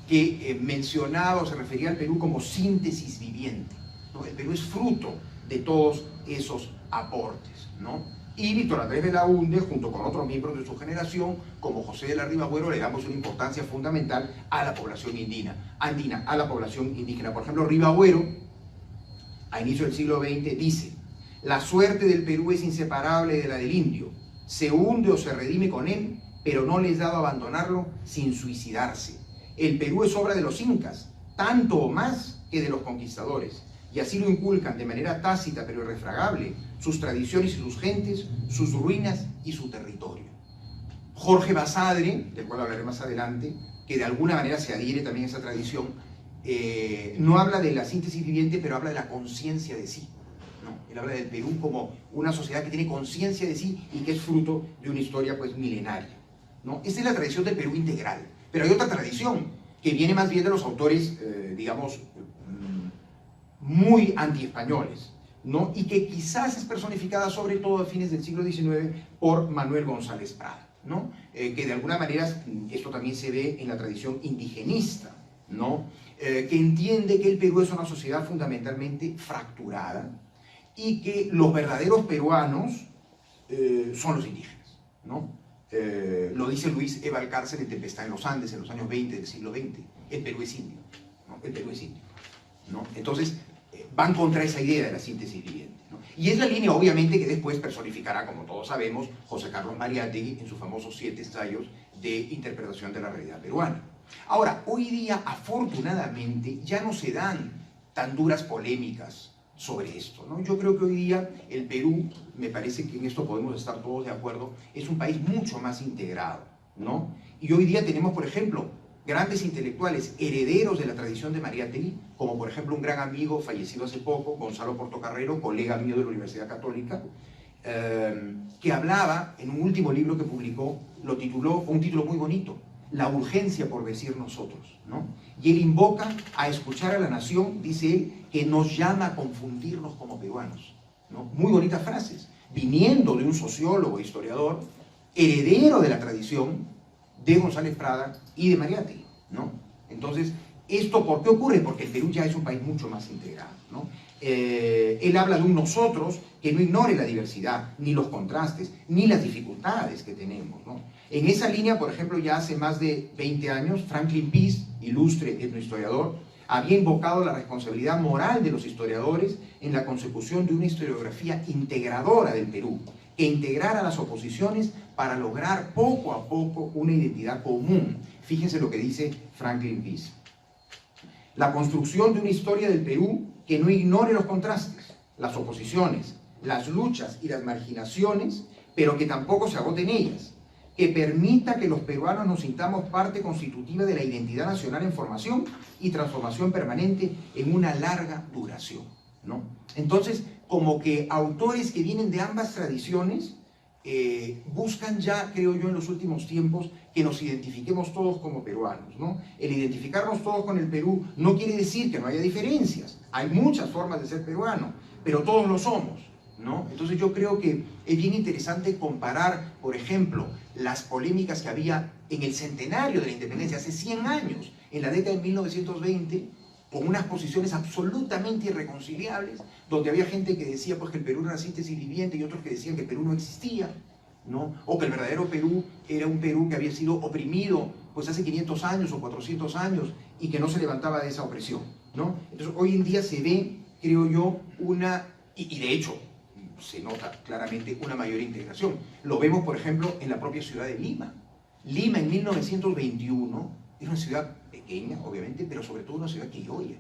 que mencionaba o se refería al Perú como síntesis viviente, ¿no? El Perú es fruto de todos esos aportes, ¿no? Y Víctor Andrés Belaúnde, junto con otros miembros de su generación, como José de la Riva Agüero, le damos una importancia fundamental a la población andina, a la población indígena. Por ejemplo, Riva Agüero, a inicio del siglo XX, dice: la suerte del Perú es inseparable de la del indio, se hunde o se redime con él, pero no les es dado abandonarlo sin suicidarse. El Perú es obra de los incas, tanto o más que de los conquistadores, y así lo inculcan de manera tácita pero irrefragable sus tradiciones y sus gentes, sus ruinas y su territorio. Jorge Basadre, del cual hablaré más adelante, que de alguna manera se adhiere también a esa tradición, no habla de la síntesis viviente, pero habla de la conciencia de sí, ¿no? Él habla del Perú como una sociedad que tiene conciencia de sí y que es fruto de una historia pues milenaria, ¿no? Esta es la tradición del Perú integral, pero hay otra tradición que viene más bien de los autores, digamos, muy antiespañoles, ¿no? Y que quizás es personificada sobre todo a fines del siglo XIX por Manuel González Prada, ¿no? Que de alguna manera esto también se ve en la tradición indigenista, ¿no? Que entiende que el Perú es una sociedad fundamentalmente fracturada y que los verdaderos peruanos son los indígenas, ¿no? Lo dice Luis E. Valcárcel en Tempestad en los Andes en los años 20 del siglo XX. El Perú es indio, ¿no? El Perú es indio, ¿no? Entonces van contra esa idea de la síntesis viviente, ¿no? Y es la línea obviamente que después personificará, como todos sabemos, José Carlos Mariátegui en sus famosos 7 ensayos de interpretación de la realidad peruana. Ahora, hoy día afortunadamente ya no se dan tan duras polémicas sobre esto, ¿no? Yo creo que hoy día el Perú, me parece que en esto podemos estar todos de acuerdo, es un país mucho más integrado, ¿no? Y hoy día tenemos, por ejemplo, grandes intelectuales herederos de la tradición de Mariátegui, como por ejemplo un gran amigo fallecido hace poco, Gonzalo Portocarrero, colega mío de la Universidad Católica, que hablaba en un último libro que publicó, lo tituló, un título muy bonito, La urgencia por decir nosotros, ¿no? Y él invoca a escuchar a la nación, dice él, que nos llama a confundirnos como peruanos, ¿no? Muy bonitas frases, viniendo de un sociólogo e historiador, heredero de la tradición de González Prada y de Mariátegui, ¿no? Entonces, ¿esto por qué ocurre? Porque el Perú ya es un país mucho más integrado, ¿no? Él habla de un nosotros que no ignore la diversidad, ni los contrastes, ni las dificultades que tenemos, ¿no? En esa línea, por ejemplo, ya hace más de 20 años, Franklin Pease, ilustre etnohistoriador, había invocado la responsabilidad moral de los historiadores en la consecución de una historiografía integradora del Perú, que integrara las oposiciones para lograr poco a poco una identidad común. Fíjense lo que dice Franklin Pease. La construcción de una historia del Perú que no ignore los contrastes, las oposiciones, las luchas y las marginaciones, pero que tampoco se agote en ellas, que permita que los peruanos nos sintamos parte constitutiva de la identidad nacional en formación y transformación permanente en una larga duración, ¿no? Entonces, como que autores que vienen de ambas tradiciones buscan ya, creo yo, en los últimos tiempos que nos identifiquemos todos como peruanos, ¿no? El identificarnos todos con el Perú no quiere decir que no haya diferencias. Hay muchas formas de ser peruano, pero todos lo somos, ¿no? Entonces yo creo que es bien interesante comparar, por ejemplo, las polémicas que había en el centenario de la independencia hace 100 años, en la década de 1920, con unas posiciones absolutamente irreconciliables, donde había gente que decía pues, que el Perú era una síntesis viviente y otros que decían que el Perú no existía, ¿no? O que el verdadero Perú era un Perú que había sido oprimido pues, hace 500 años o 400 años y que no se levantaba de esa opresión, ¿no? Entonces hoy en día se ve, creo yo, y de hecho se nota claramente una mayor integración. Lo vemos, por ejemplo, en la propia ciudad de Lima. Lima en 1921 era una ciudad pequeña, obviamente, pero sobre todo una ciudad criolla.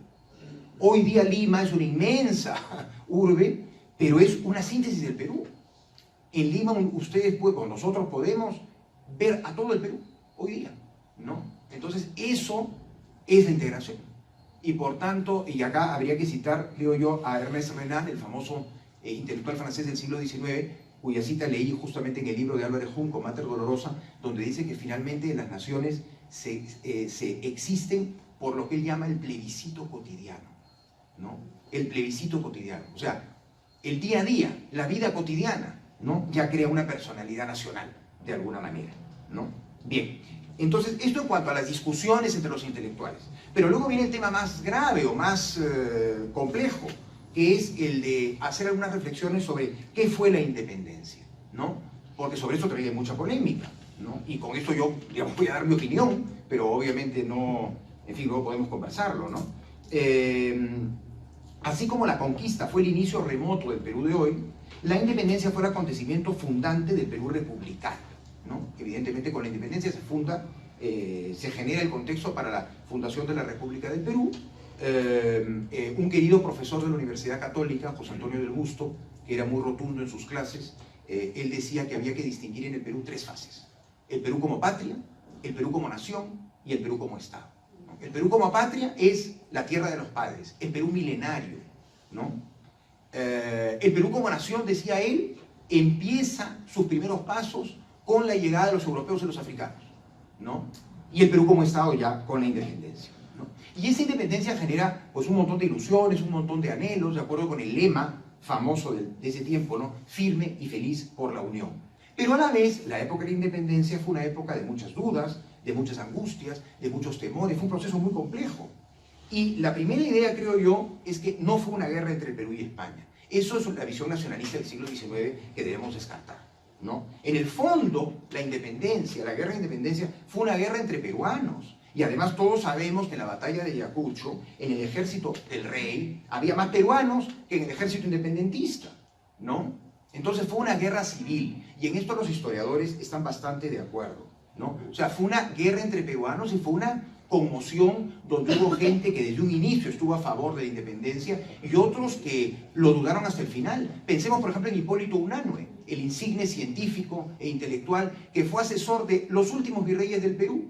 Hoy día Lima es una inmensa urbe, pero es una síntesis del Perú. En Lima ustedes pueden, nosotros podemos ver a todo el Perú hoy día, ¿no? Entonces eso es la integración. Y por tanto, y acá habría que citar, creo yo, a Ernest Renan, el famoso intelectual francés del siglo XIX, cuya cita leí justamente en el libro de Álvarez Junco, Mater Dolorosa, donde dice que finalmente las naciones se existen por lo que él llama el plebiscito cotidiano, ¿no? El plebiscito cotidiano, o sea, el día a día, la vida cotidiana, ¿no? Ya crea una personalidad nacional, de alguna manera, ¿no? Bien, entonces esto en cuanto a las discusiones entre los intelectuales. Pero luego viene el tema más grave o más complejo, que es el de hacer algunas reflexiones sobre qué fue la independencia, ¿no? Porque sobre eso también hay mucha polémica, ¿no? Y con esto yo, digamos, voy a dar mi opinión, pero obviamente no, en fin, luego podemos conversarlo, ¿no? Así como la conquista fue el inicio remoto del Perú de hoy, la independencia fue el acontecimiento fundante del Perú republicano, ¿no? Evidentemente con la independencia se funda, se genera el contexto para la fundación de la República del Perú. Un querido profesor de la Universidad Católica, José Antonio del Busto, que era muy rotundo en sus clases, él decía que había que distinguir en el Perú tres fases: el Perú como patria, el Perú como nación y el Perú como Estado. El Perú como patria es la tierra de los padres, el Perú milenario, ¿no? El Perú como nación, decía él, empieza sus primeros pasos con la llegada de los europeos y los africanos, ¿no? Y el Perú como Estado ya con la independencia, ¿no? Y esa independencia genera pues, un montón de ilusiones, un montón de anhelos, de acuerdo con el lema famoso de ese tiempo, ¿no? Firme y feliz por la unión. Pero a la vez, la época de la independencia fue una época de muchas dudas, de muchas angustias, de muchos temores, fue un proceso muy complejo. Y la primera idea, creo yo, es que no fue una guerra entre el Perú y España. Eso es la visión nacionalista del siglo XIX que debemos descartar, ¿no? En el fondo, la independencia, la guerra de independencia, fue una guerra entre peruanos. Y además todos sabemos que en la batalla de Ayacucho, en el ejército del rey, había más peruanos que en el ejército independentista, ¿no? Entonces fue una guerra civil, y en esto los historiadores están bastante de acuerdo, ¿no? O sea, fue una guerra entre peruanos y fue una conmoción donde hubo gente que desde un inicio estuvo a favor de la independencia y otros que lo dudaron hasta el final. Pensemos, por ejemplo, en Hipólito Unanue, el insigne científico e intelectual que fue asesor de los últimos virreyes del Perú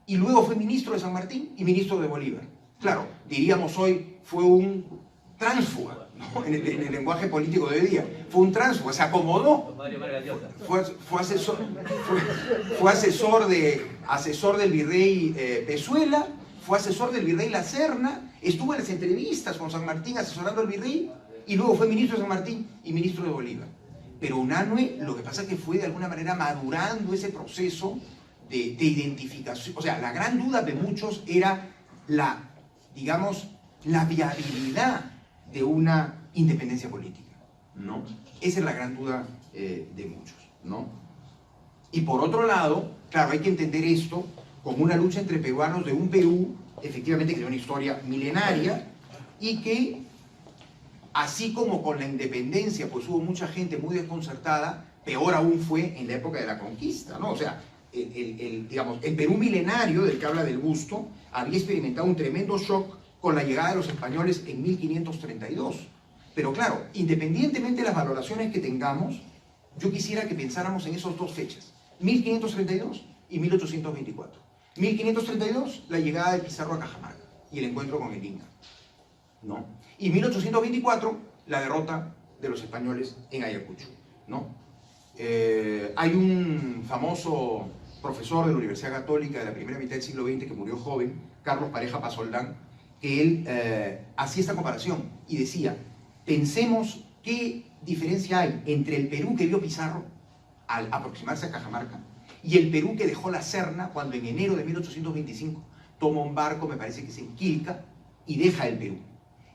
y luego fue ministro de San Martín y ministro de Bolívar. Claro, diríamos hoy fue un tránsfuga, ¿no? en el lenguaje político de hoy día. Fue un tránsfuga, se acomodó. Fue asesor del virrey Pezuela, fue asesor del virrey La Serna, estuvo en las entrevistas con San Martín asesorando al virrey y luego fue ministro de San Martín y ministro de Bolívar. Pero Unanue lo que pasa es que fue de alguna manera madurando ese proceso de identificación. O sea, la gran duda de muchos era digamos, la viabilidad de una independencia política, ¿no? Esa es la gran duda de muchos, ¿no? Y por otro lado, claro, hay que entender esto como una lucha entre peruanos de un Perú, efectivamente, que tiene una historia milenaria y que, así como con la independencia, pues hubo mucha gente muy desconcertada, peor aún fue en la época de la conquista, ¿no? O sea, digamos, el Perú milenario, del que habla del Busto, había experimentado un tremendo shock con la llegada de los españoles en 1532. Pero claro, independientemente de las valoraciones que tengamos, yo quisiera que pensáramos en esas dos fechas, 1532 y 1824. 1532, la llegada de Pizarro a Cajamarca y el encuentro con el Inca, ¿no? Y 1824, la derrota de los españoles en Ayacucho, ¿no? Hay un famoso profesor de la Universidad Católica de la primera mitad del siglo XX que murió joven, Carlos Pareja Pasoldán, que él hacía esta comparación y decía, pensemos qué diferencia hay entre el Perú que vio Pizarro al aproximarse a Cajamarca y el Perú que dejó la Serna cuando en enero de 1825 toma un barco, me parece que es en Quilca, y deja el Perú.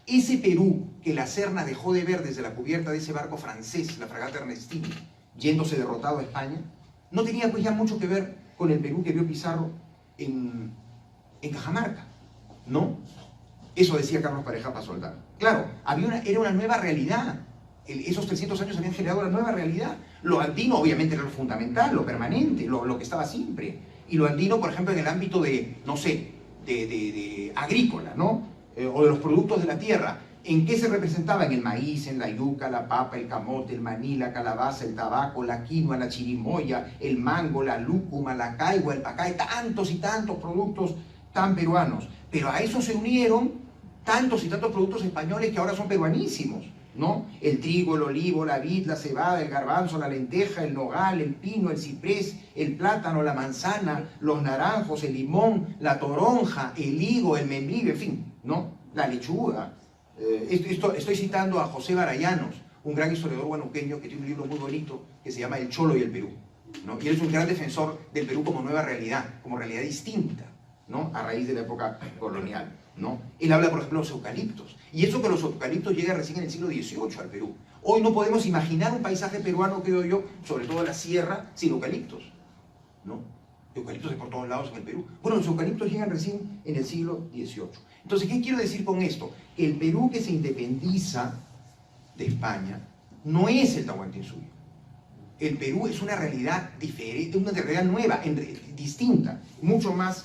Ese Perú que la Serna dejó de ver desde la cubierta de ese barco francés, la fragata Ernestine, yéndose derrotado a España, no tenía pues ya mucho que ver con el Perú que vio Pizarro en Cajamarca, ¿no? Eso decía Carlos Pareja Pasoldán. Claro, era una nueva realidad. Esos 300 años habían generado una nueva realidad. Lo andino obviamente era lo fundamental, lo permanente, lo que estaba siempre. Y lo andino, por ejemplo, en el ámbito de, no sé, de agrícola, ¿no? O de los productos de la tierra. ¿En qué se representaba? En el maíz, en la yuca, la papa, el camote, el maní, la calabaza, el tabaco, la quinoa, la chirimoya, el mango, la lúcuma, la caigua, el pacay, tantos y tantos productos tan peruanos. Pero a eso se unieron tantos y tantos productos españoles que ahora son peruanísimos, ¿no? El trigo, el olivo, la vid, la cebada, el garbanzo, la lenteja, el nogal, el pino, el ciprés, el plátano, la manzana, los naranjos, el limón, la toronja, el higo, el membrillo, en fin, ¿no? La lechuga. Estoy citando a José Barallanos, un gran historiador huanuqueño que tiene un libro muy bonito que se llama El Cholo y el Perú, ¿no? Y él es un gran defensor del Perú como nueva realidad, como realidad distinta, ¿no? A raíz de la época colonial, ¿no? Él habla, por ejemplo, de los eucaliptos. Y eso que los eucaliptos llegan recién en el siglo XVIII al Perú. Hoy no podemos imaginar un paisaje peruano, creo yo, sobre todo la sierra, sin eucaliptos, ¿no? Eucaliptos de por todos lados en el Perú. Bueno, los eucaliptos llegan recién en el siglo XVIII. Entonces, ¿qué quiero decir con esto? Que el Perú que se independiza de España no es el Tahuantinsuyo. El Perú es una realidad diferente, una realidad nueva, distinta, mucho más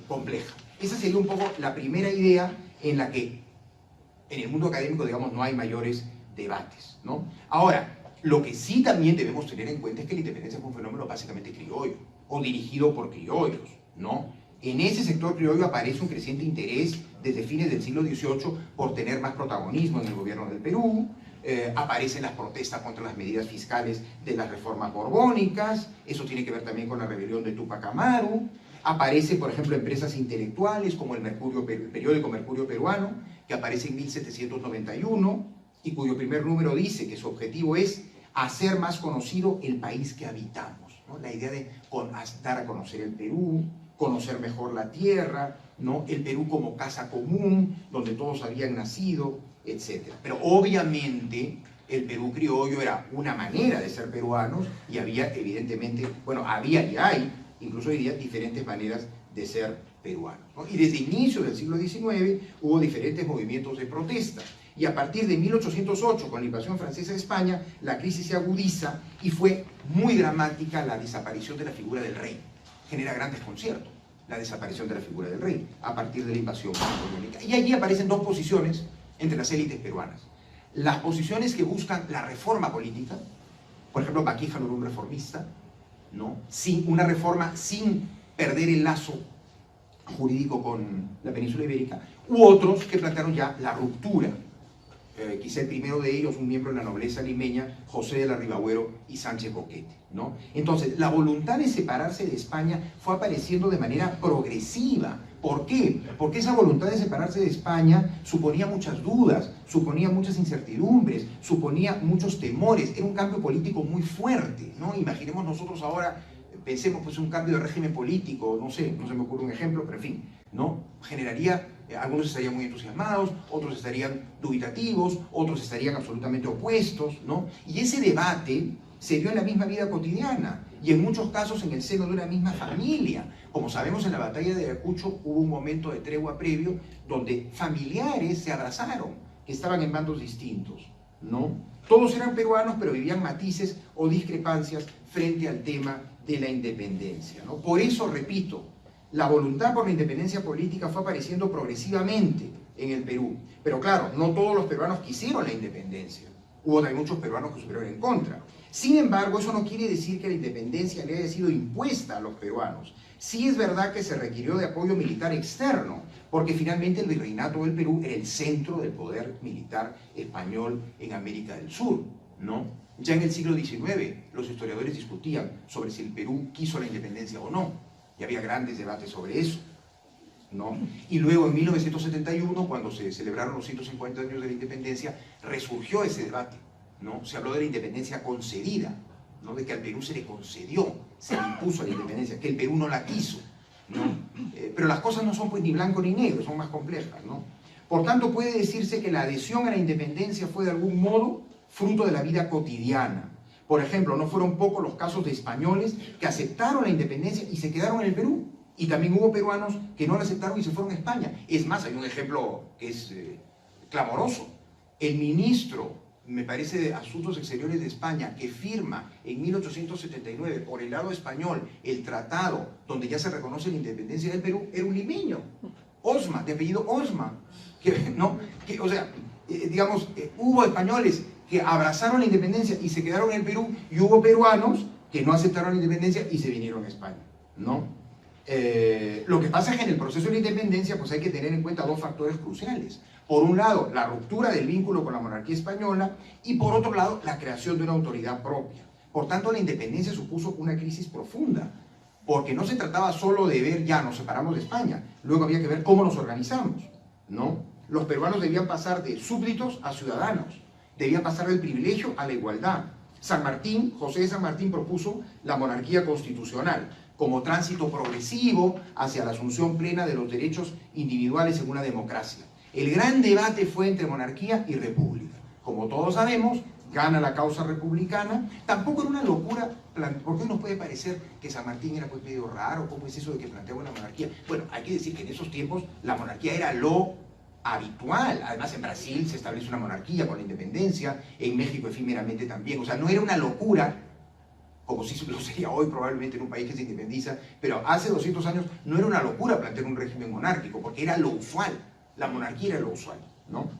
compleja. Esa sería un poco la primera idea en la que en el mundo académico, digamos, no hay mayores debates, ¿no? Ahora, lo que sí también debemos tener en cuenta es que la independencia es un fenómeno básicamente criollo, o dirigido por criollos, ¿no? En ese sector criollo aparece un creciente interés desde fines del siglo XVIII por tener más protagonismo en el gobierno del Perú, aparecen las protestas contra las medidas fiscales de las reformas borbónicas, eso tiene que ver también con la rebelión de Tupac Amaru, aparece, por ejemplo, empresas intelectuales como el periódico Mercurio Peruano, que aparece en 1791 y cuyo primer número dice que su objetivo es hacer más conocido el país que habitamos, ¿no? La idea de dar a conocer el Perú, conocer mejor la tierra, ¿no? El Perú como casa común, donde todos habían nacido, etc. Pero obviamente el Perú criollo era una manera de ser peruanos y había evidentemente, bueno, había y hay, incluso hoy día, diferentes maneras de ser peruanos, ¿no? Y desde inicio del siglo XIX hubo diferentes movimientos de protesta. Y a partir de 1808, con la invasión francesa de España, la crisis se agudiza y fue muy dramática la desaparición de la figura del rey. Genera gran desconcierto la desaparición de la figura del rey a partir de la invasión napoleónica. Y allí aparecen dos posiciones entre las élites peruanas. Las posiciones que buscan la reforma política, por ejemplo, Baquíjano era un reformista, ¿no? Una reforma sin perder el lazo jurídico con la península ibérica, u otros que plantearon ya la ruptura. Quizá el primero de ellos, un miembro de la nobleza limeña, José de la Ribagüero y Sánchez Boquete, ¿no? Entonces, la voluntad de separarse de España fue apareciendo de manera progresiva. ¿Por qué? Porque esa voluntad de separarse de España suponía muchas dudas, suponía muchas incertidumbres, suponía muchos temores. Era un cambio político muy fuerte, ¿no? Imaginemos nosotros ahora, pensemos pues un cambio de régimen político, no sé, no se me ocurre un ejemplo, pero en fin, ¿no? Generaría, algunos estarían muy entusiasmados, otros estarían dubitativos, otros estarían absolutamente opuestos, ¿no? Y ese debate se dio en la misma vida cotidiana y en muchos casos en el seno de una misma familia. Como sabemos, en la batalla de Ayacucho hubo un momento de tregua previo donde familiares se abrazaron, que estaban en bandos distintos, ¿no? Todos eran peruanos, pero vivían matices o discrepancias frente al tema de la independencia, ¿no? Por eso, repito, la voluntad por la independencia política fue apareciendo progresivamente en el Perú. Pero claro, no todos los peruanos quisieron la independencia. Hubo también muchos peruanos que estuvieron en contra. Sin embargo, eso no quiere decir que la independencia le haya sido impuesta a los peruanos. Sí es verdad que se requirió de apoyo militar externo, porque finalmente el virreinato del Perú era el centro del poder militar español en América del Sur, ¿no? Ya en el siglo XIX los historiadores discutían sobre si el Perú quiso la independencia o no, y había grandes debates sobre eso, ¿no? Y luego en 1971, cuando se celebraron los 150 años de la independencia, resurgió ese debate, ¿no? Se habló de la independencia concedida, ¿no? De que al Perú se le concedió, se le impuso la independencia, que el Perú no la quiso, ¿no? Pero las cosas no son pues ni blanco ni negro, son más complejas, ¿no? Por tanto, puede decirse que la adhesión a la independencia fue de algún modo fruto de la vida cotidiana. Por ejemplo, no fueron pocos los casos de españoles que aceptaron la independencia y se quedaron en el Perú. Y también hubo peruanos que no la aceptaron y se fueron a España. Es más, hay un ejemplo que es clamoroso. El ministro, me parece, de Asuntos Exteriores de España, que firma en 1879 por el lado español el tratado donde ya se reconoce la independencia del Perú, era un limeño, Osma, de apellido Osma. O sea, digamos, hubo españoles que abrazaron la independencia y se quedaron en el Perú, y hubo peruanos que no aceptaron la independencia y se vinieron a España, ¿no? Lo que pasa es que en el proceso de la independencia pues hay que tener en cuenta dos factores cruciales. Por un lado, la ruptura del vínculo con la monarquía española, y por otro lado, la creación de una autoridad propia. Por tanto, la independencia supuso una crisis profunda, porque no se trataba solo de ver, ya nos separamos de España, luego había que ver cómo nos organizamos, ¿no? Los peruanos debían pasar de súbditos a ciudadanos, debían pasar del privilegio a la igualdad. San Martín, José de San Martín, propuso la monarquía constitucional como tránsito progresivo hacia la asunción plena de los derechos individuales en una democracia. El gran debate fue entre monarquía y república. Como todos sabemos, gana la causa republicana. Tampoco era una locura, porque nos puede parecer que San Martín era pues medio raro, ¿cómo es eso de que planteaba una monarquía? Bueno, hay que decir que en esos tiempos la monarquía era lo habitual. Además, en Brasil se establece una monarquía con la independencia, en México efímeramente también. O sea, no era una locura, como si lo sería hoy probablemente en un país que se independiza, pero hace 200 años no era una locura plantear un régimen monárquico, porque era lo usual. La monarquía era lo usual, ¿no?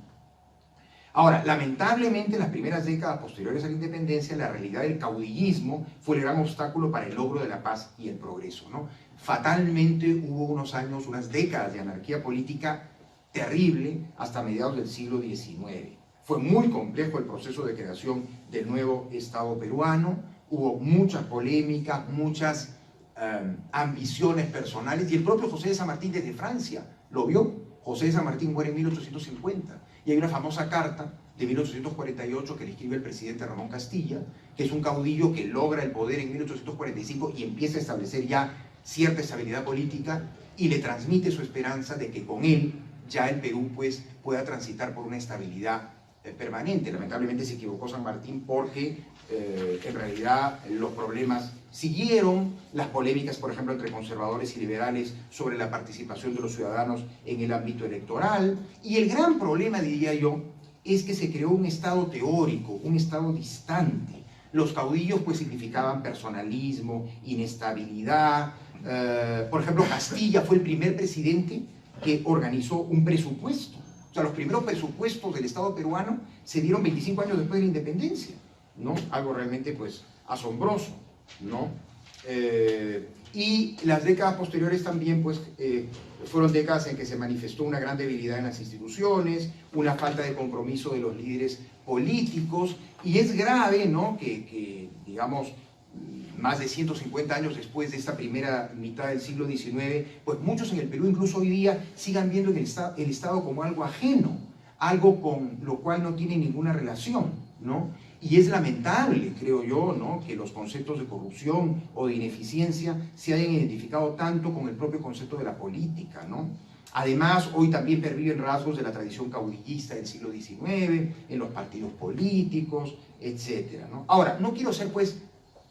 Ahora, lamentablemente, en las primeras décadas posteriores a la independencia, la realidad del caudillismo fue el gran obstáculo para el logro de la paz y el progreso, ¿no? Fatalmente hubo unos años, unas décadas de anarquía política terrible hasta mediados del siglo XIX. Fue muy complejo el proceso de creación del nuevo Estado peruano, hubo muchas polémicas, muchas ambiciones personales, y el propio José de San Martín desde Francia lo vio. José de San Martín muere en 1850, y hay una famosa carta de 1848 que le escribe el presidente Ramón Castilla, que es un caudillo que logra el poder en 1845 y empieza a establecer ya cierta estabilidad política, y le transmite su esperanza de que con él ya el Perú pues pueda transitar por una estabilidad permanente. Lamentablemente se equivocó San Martín, porque en realidad los problemas siguieron, las polémicas, por ejemplo, entre conservadores y liberales sobre la participación de los ciudadanos en el ámbito electoral, y el gran problema, diría yo, es que se creó un estado teórico, un estado distante. Los caudillos pues significaban personalismo, inestabilidad. Por ejemplo, Castilla fue el primer presidente que organizó un presupuesto. O sea, los primeros presupuestos del Estado peruano se dieron 25 años después de la independencia, ¿no? Algo realmente pues asombroso, ¿no? Y las décadas posteriores también pues fueron décadas en que se manifestó una gran debilidad en las instituciones, una falta de compromiso de los líderes políticos, y es grave, ¿no? que digamos, más de 150 años después de esta primera mitad del siglo XIX, pues muchos en el Perú, incluso hoy día, sigan viendo el Estado como algo ajeno, algo con lo cual no tiene ninguna relación, ¿no? Y es lamentable, creo yo, ¿no?, que los conceptos de corrupción o de ineficiencia se hayan identificado tanto con el propio concepto de la política, ¿no? Además, hoy también perviven rasgos de la tradición caudillista del siglo XIX, en los partidos políticos, etc., ¿no? Ahora, no quiero ser, pues,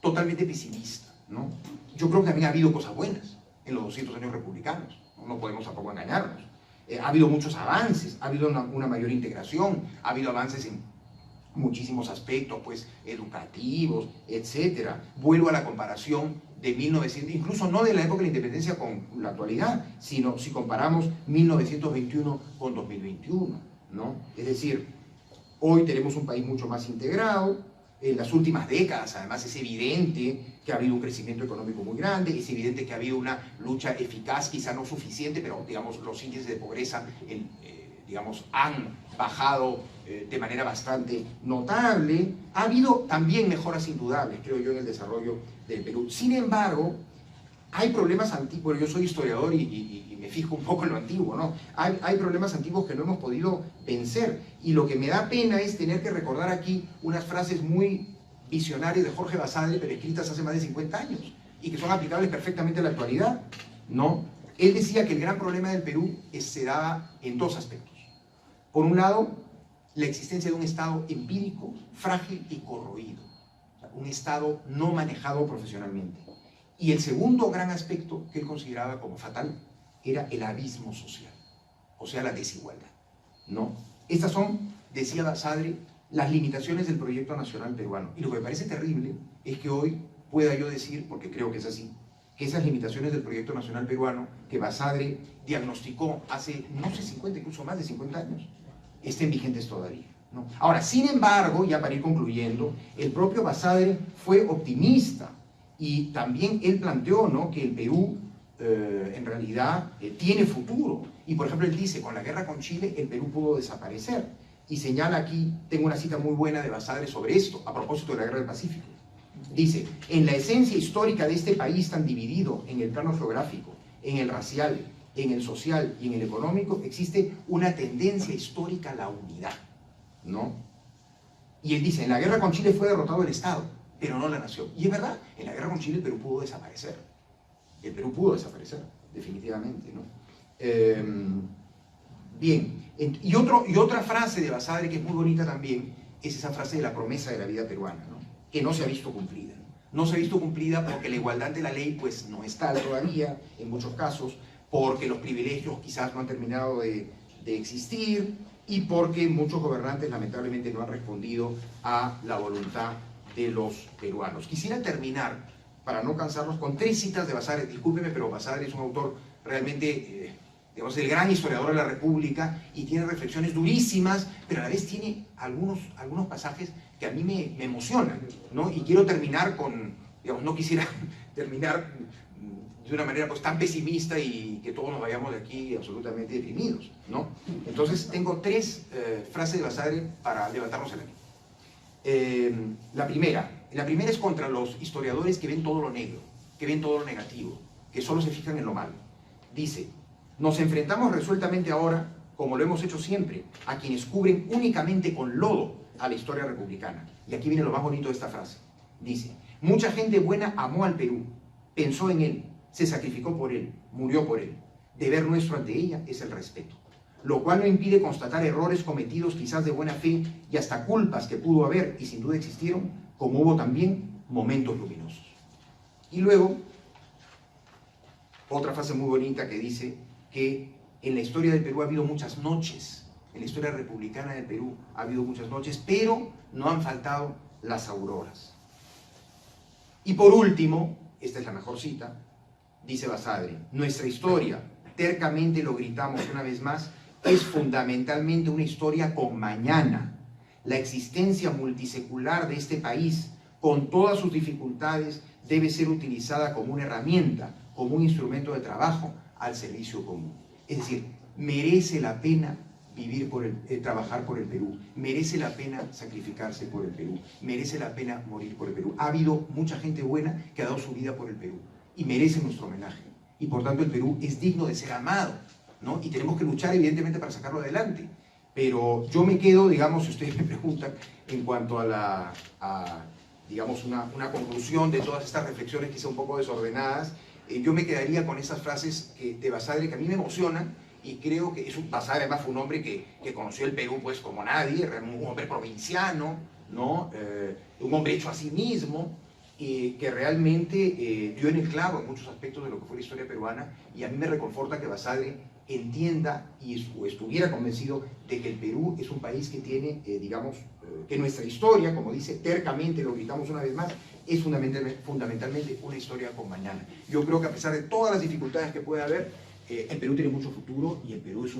totalmente pesimista, ¿no? Yo creo que también ha habido cosas buenas en los 200 años republicanos, no podemos tampoco engañarnos. Ha habido muchos avances, ha habido una mayor integración, ha habido avances en muchísimos aspectos, pues, educativos, etc. Vuelvo a la comparación de 1900, incluso no de la época de la independencia con la actualidad, sino si comparamos 1921 con 2021, ¿no? Es decir, hoy tenemos un país mucho más integrado. En las últimas décadas, además, es evidente que ha habido un crecimiento económico muy grande, es evidente que ha habido una lucha eficaz, quizá no suficiente, pero digamos los índices de pobreza digamos, han bajado de manera bastante notable. Ha habido también mejoras indudables, creo yo, en el desarrollo del Perú. Sin embargo, hay problemas antiguos. Yo soy historiador y me fijo un poco en lo antiguo, ¿no? Hay problemas antiguos que no hemos podido vencer. Y lo que me da pena es tener que recordar aquí unas frases muy visionarias de Jorge Basadre, pero escritas hace más de 50 años, y que son aplicables perfectamente a la actualidad, ¿no? Él decía que el gran problema del Perú se daba en dos aspectos. Por un lado, la existencia de un Estado empírico, frágil y corroído. O sea, un Estado no manejado profesionalmente. Y el segundo gran aspecto que él consideraba como fatal era el abismo social, o sea, la desigualdad, ¿no? Estas son, decía Basadre, las limitaciones del proyecto nacional peruano. Y lo que me parece terrible es que hoy pueda yo decir, porque creo que es así, que esas limitaciones del proyecto nacional peruano que Basadre diagnosticó hace, no sé, 50, incluso más de 50 años, estén vigentes todavía, ¿no? Ahora, sin embargo, ya para ir concluyendo, el propio Basadre fue optimista y también él planteó, ¿no?, que el Perú en realidad tiene futuro. Y por ejemplo, él dice, con la guerra con Chile, el Perú pudo desaparecer. Y señala aquí, tengo una cita muy buena de Basadre sobre esto, a propósito de la guerra del Pacífico. Dice, en la esencia histórica de este país tan dividido en el plano geográfico, en el racial, en el social y en el económico, existe una tendencia histórica a la unidad, ¿no? Y él dice, en la guerra con Chile fue derrotado el Estado, pero no la nación. Y es verdad, en la guerra con Chile el Perú pudo desaparecer. El Perú pudo desaparecer, definitivamente, ¿no? Bien, y otra frase de Basadre que es muy bonita también, es esa frase de la promesa de la vida peruana, ¿no?, que no se ha visto cumplida. No se ha visto cumplida porque la igualdad de la ley pues no está todavía, en muchos casos, porque los privilegios quizás no han terminado de existir y porque muchos gobernantes lamentablemente no han respondido a la voluntad de los peruanos. Quisiera terminar, para no cansarlos, con 3 citas de Basadre. Discúlpeme, pero Basadre es un autor realmente, digamos, el gran historiador de la República y tiene reflexiones durísimas, pero a la vez tiene algunos pasajes que a mí me emocionan, ¿no? Y quiero terminar con, digamos, no quisiera terminar de una manera pues tan pesimista y que todos nos vayamos de aquí absolutamente deprimidos, ¿no? Entonces tengo 3 frases de Basadre para levantarnos el ánimo. La primera es contra los historiadores que ven todo lo negro, que ven todo lo negativo, que solo se fijan en lo malo. Dice, nos enfrentamos resueltamente ahora, como lo hemos hecho siempre, a quienes cubren únicamente con lodo a la historia republicana. Y aquí viene lo más bonito de esta frase. Dice, mucha gente buena amó al Perú, pensó en él, se sacrificó por él, murió por él. Deber nuestro ante ella es el respeto, lo cual no impide constatar errores cometidos quizás de buena fe y hasta culpas que pudo haber y sin duda existieron, como hubo también momentos luminosos. Y luego, otra frase muy bonita que dice que en la historia del Perú ha habido muchas noches, en la historia republicana del Perú ha habido muchas noches, pero no han faltado las auroras. Y por último, esta es la mejor cita, dice Basadre, nuestra historia, tercamente lo gritamos una vez más, es fundamentalmente una historia con mañana. La existencia multisecular de este país, con todas sus dificultades, debe ser utilizada como una herramienta, como un instrumento de trabajo al servicio común. Es decir, merece la pena trabajar por el Perú, merece la pena sacrificarse por el Perú, merece la pena morir por el Perú. Ha habido mucha gente buena que ha dado su vida por el Perú y merece nuestro homenaje. Y por tanto el Perú es digno de ser amado, ¿no? Y tenemos que luchar evidentemente para sacarlo adelante. Pero yo me quedo, digamos, si ustedes me preguntan, en cuanto a digamos, una conclusión de todas estas reflexiones quizá un poco desordenadas, yo me quedaría con esas frases de Basadre que a mí me emocionan, y creo que Basadre además fue un hombre que conoció el Perú pues como nadie, un hombre provinciano, ¿no? Un hombre hecho a sí mismo, que realmente dio en el clavo en muchos aspectos de lo que fue la historia peruana, y a mí me reconforta que Basadre entienda y estuviera convencido de que el Perú es un país que tiene, digamos, que nuestra historia, como dice tercamente, lo gritamos una vez más, es fundamentalmente una historia con mañana. Yo creo que a pesar de todas las dificultades que puede haber, el Perú tiene mucho futuro, y el Perú es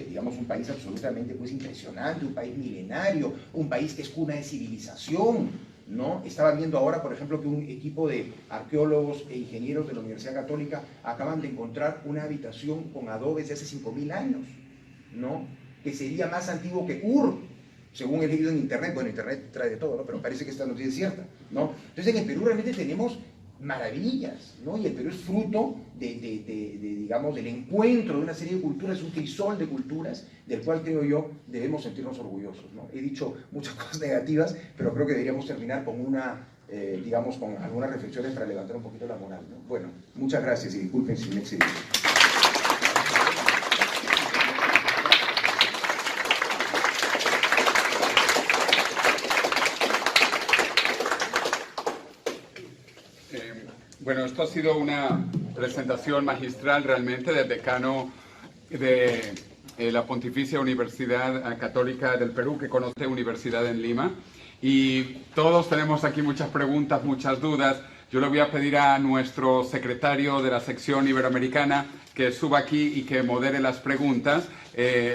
digamos, un país absolutamente pues, impresionante, un país milenario, un país que es cuna de civilización, ¿no? Estaba viendo ahora, por ejemplo, que un equipo de arqueólogos e ingenieros de la Universidad Católica acaban de encontrar una habitación con adobes de hace 5000 años, ¿no? Que sería más antiguo que Ur, según he leído en internet. Bueno, internet trae de todo, ¿no? Pero parece que esta noticia es cierta, ¿no? Entonces en el Perú realmente tenemos maravillas, ¿no? Y el Perú es fruto digamos, del encuentro de una serie de culturas, un crisol de culturas, del cual creo yo debemos sentirnos orgullosos, ¿no? He dicho muchas cosas negativas, pero creo que deberíamos terminar con digamos, con algunas reflexiones para levantar un poquito la moral, ¿no? Bueno, muchas gracias y disculpen si me excedí. Bueno, esto ha sido una presentación magistral realmente del decano de la Pontificia Universidad Católica del Perú, que conoce Universidad en Lima. Y todos tenemos aquí muchas preguntas, muchas dudas. Yo le voy a pedir a nuestro secretario de la sección iberoamericana que suba aquí y que modere las preguntas,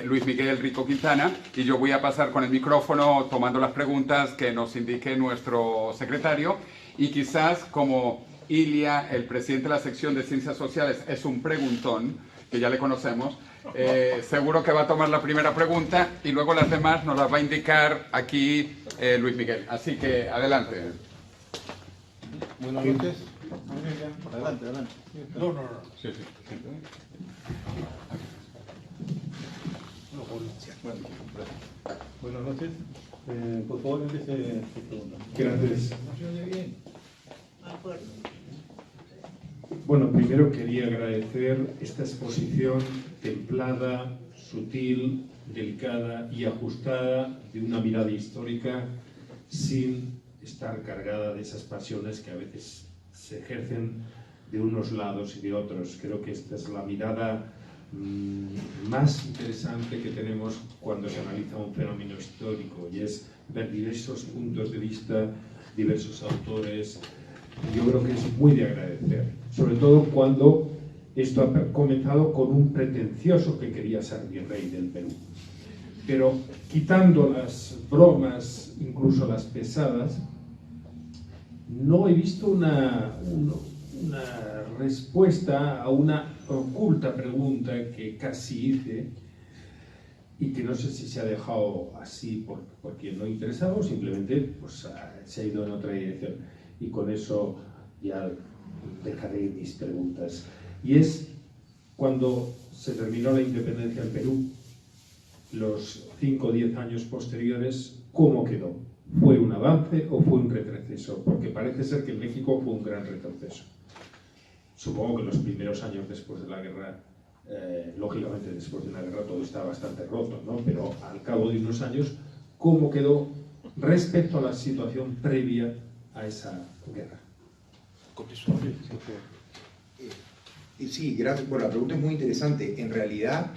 Luis Miguel Rico Quintana, y yo voy a pasar con el micrófono tomando las preguntas que nos indique nuestro secretario. Y quizás como Ilia, el presidente de la sección de Ciencias Sociales, es un preguntón, que ya le conocemos, seguro que va a tomar la primera pregunta y luego las demás nos las va a indicar aquí Luis Miguel. Así que adelante. Buenas noches. Adelante, adelante. No. Sí, sí. Buenas noches. Por favor, empiece su pregunta. Gracias. Bueno, primero quería agradecer esta exposición templada, sutil, delicada y ajustada de una mirada histórica sin estar cargada de esas pasiones que a veces se ejercen de unos lados y de otros. Creo que esta es la mirada más interesante que tenemos cuando se analiza un fenómeno histórico, y es ver diversos puntos de vista, diversos autores. Yo creo que es muy de agradecer, sobre todo cuando esto ha comenzado con un pretencioso que quería ser virrey del Perú. Pero quitando las bromas, incluso las pesadas, no he visto una respuesta a una oculta pregunta que casi hice y que no sé si se ha dejado así por quien no interesaba o simplemente pues, se ha ido en otra dirección. Y con eso ya dejaré mis preguntas. Y es cuando se terminó la independencia del Perú, los 5 o 10 años posteriores, ¿cómo quedó? ¿Fue un avance o fue un retroceso? Porque parece ser que en México fue un gran retroceso. Supongo que los primeros años después de la guerra, lógicamente después de una guerra todo está bastante roto, ¿no? Pero al cabo de unos años, ¿cómo quedó respecto a la situación previa a esa guerra? Sí, gracias. Bueno, la pregunta es muy interesante. En realidad,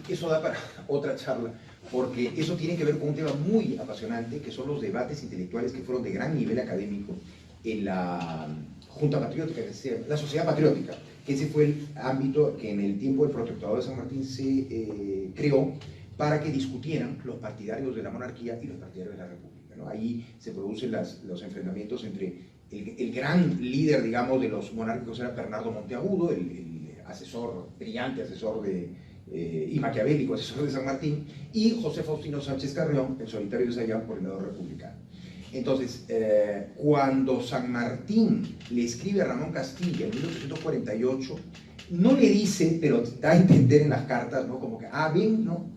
eso da para otra charla, porque eso tiene que ver con un tema muy apasionante, que son los debates intelectuales que fueron de gran nivel académico en la Junta Patriótica, la Sociedad Patriótica, que ese fue el ámbito que en el tiempo del Protectorado de San Martín se creó para que discutieran los partidarios de la monarquía y los partidarios de la república, ¿no? Ahí se producen los enfrentamientos entre el gran líder, digamos, de los monárquicos era Bernardo Monteagudo, el asesor, brillante asesor y maquiavélico asesor de San Martín, y José Faustino Sánchez Carrión, el solitario de Sayán, por el lado republicano. Entonces, cuando San Martín le escribe a Ramón Castilla en 1848, no le dice, pero da a entender en las cartas, ¿no? Como que, ven, ¿no?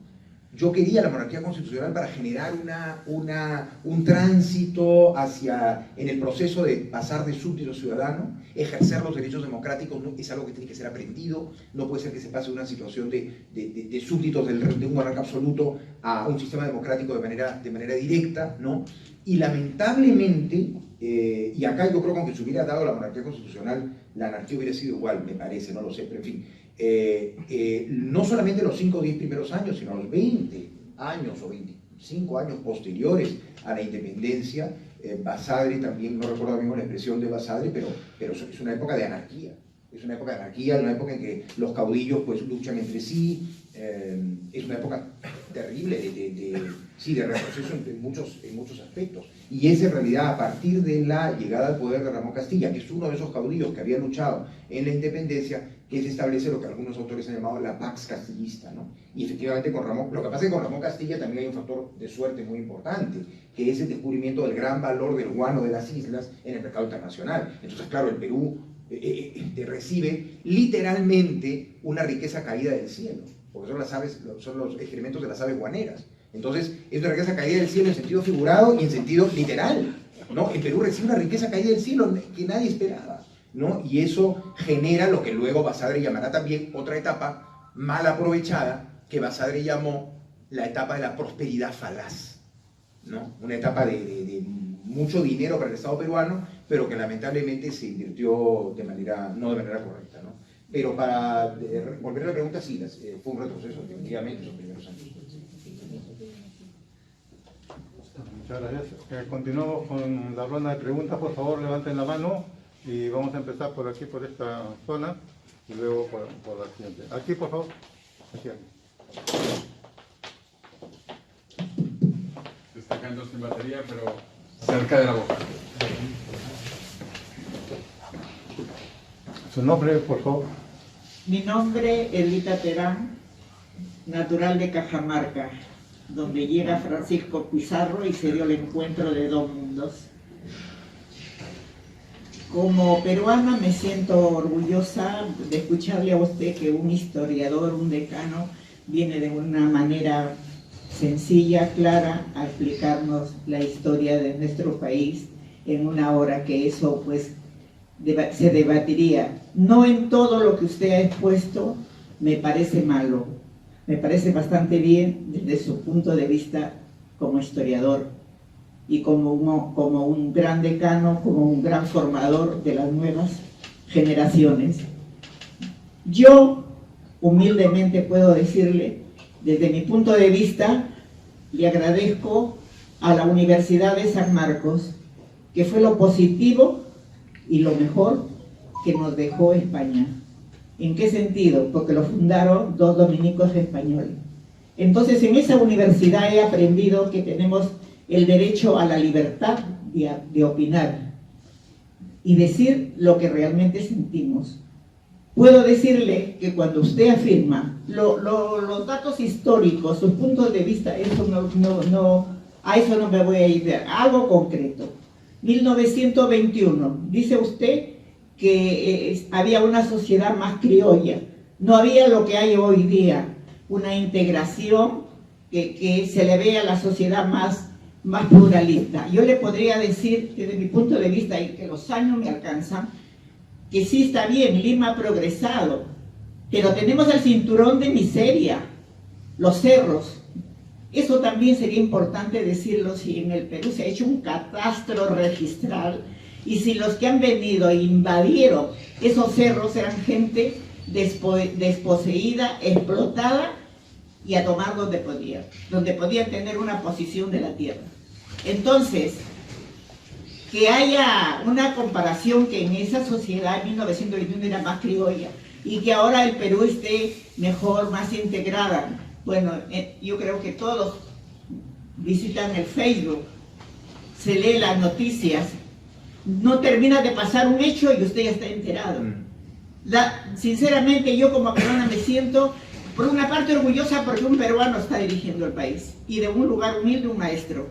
Yo quería la monarquía constitucional para generar un tránsito en el proceso de pasar de súbdito a ciudadano, ejercer los derechos democráticos, ¿no? Es algo que tiene que ser aprendido, no puede ser que se pase de una situación de súbditos de un monarca absoluto a un sistema democrático de manera directa, ¿no? Y lamentablemente, y acá yo creo que aunque se hubiera dado la monarquía constitucional, la anarquía hubiera sido igual, me parece, no lo sé, pero en fin. No solamente los 5 o 10 primeros años, sino los 20 años o 25 años posteriores a la independencia, Basadre también, no recuerdo bien la expresión de Basadre, pero es una época de anarquía. Es una época de anarquía, una época en que los caudillos pues luchan entre sí, es una época terrible de retroceso en muchos aspectos. Y es en realidad a partir de la llegada al poder de Ramón Castilla, que es uno de esos caudillos que había luchado en la independencia, que se establece lo que algunos autores han llamado la Pax Castillista, ¿no? Y efectivamente con Ramón, lo que pasa es que con Ramón Castilla también hay un factor de suerte muy importante, que es el descubrimiento del gran valor del guano de las islas en el mercado internacional. Entonces, claro, el Perú recibe literalmente una riqueza caída del cielo, porque son las aves, son los excrementos de las aves guaneras. Entonces, es una riqueza caída del cielo en sentido figurado y en sentido literal, ¿no? El Perú recibe una riqueza caída del cielo que nadie esperaba, ¿no? Y eso genera lo que luego Basadre llamará también otra etapa mal aprovechada, que Basadre llamó la etapa de la prosperidad falaz, ¿no? Una etapa de mucho dinero para el Estado peruano, pero que lamentablemente se invirtió no de manera correcta, ¿no? Pero para volver a la pregunta, sí, fue un retroceso definitivamente en los primeros años. Muchas gracias. Continuamos con la ronda de preguntas. Por favor, levanten la mano y vamos a empezar por aquí, por esta zona, y luego por la siguiente. Aquí, por favor. Aquí. Destacando sin batería, pero cerca de la boca. Su nombre, por favor. Mi nombre es Elita Terán, natural de Cajamarca, donde llega Francisco Pizarro y se dio el encuentro de dos mundos. Como peruana me siento orgullosa de escucharle a usted que un historiador, un decano, viene de una manera sencilla, clara, a explicarnos la historia de nuestro país en una hora que eso pues se debatiría. No en todo lo que usted ha expuesto me parece malo, me parece bastante bien desde su punto de vista como historiador y como un gran decano, como un gran formador de las nuevas generaciones. Yo humildemente puedo decirle, desde mi punto de vista, le agradezco a la Universidad de San Marcos, que fue lo positivo y lo mejor que nos dejó España. ¿En qué sentido? Porque lo fundaron dos dominicos españoles. Entonces, en esa universidad he aprendido que tenemos el derecho a la libertad de opinar y decir lo que realmente sentimos. Puedo decirle que cuando usted afirma los datos históricos, sus puntos de vista, a eso no me voy a ir, algo concreto. 1921, dice usted que había una sociedad más criolla, no había lo que hay hoy día, una integración que se le ve a la sociedad más pluralista. Yo le podría decir, desde mi punto de vista, y que los años me alcanzan, que sí está bien, Lima ha progresado, pero tenemos el cinturón de miseria, los cerros. Eso también sería importante decirlo, si en el Perú se ha hecho un catastro registral y si los que han venido e invadieron esos cerros eran gente desposeída, explotada y a tomar donde podían tener una posición de la tierra. Entonces, que haya una comparación que en esa sociedad en 1921 era más criolla y que ahora el Perú esté mejor, más integrada. Bueno, yo creo que todos visitan el Facebook, se lee las noticias, no termina de pasar un hecho y usted ya está enterado. Sinceramente, yo como peruana me siento, por una parte, orgullosa porque un peruano está dirigiendo el país y de un lugar humilde, un maestro.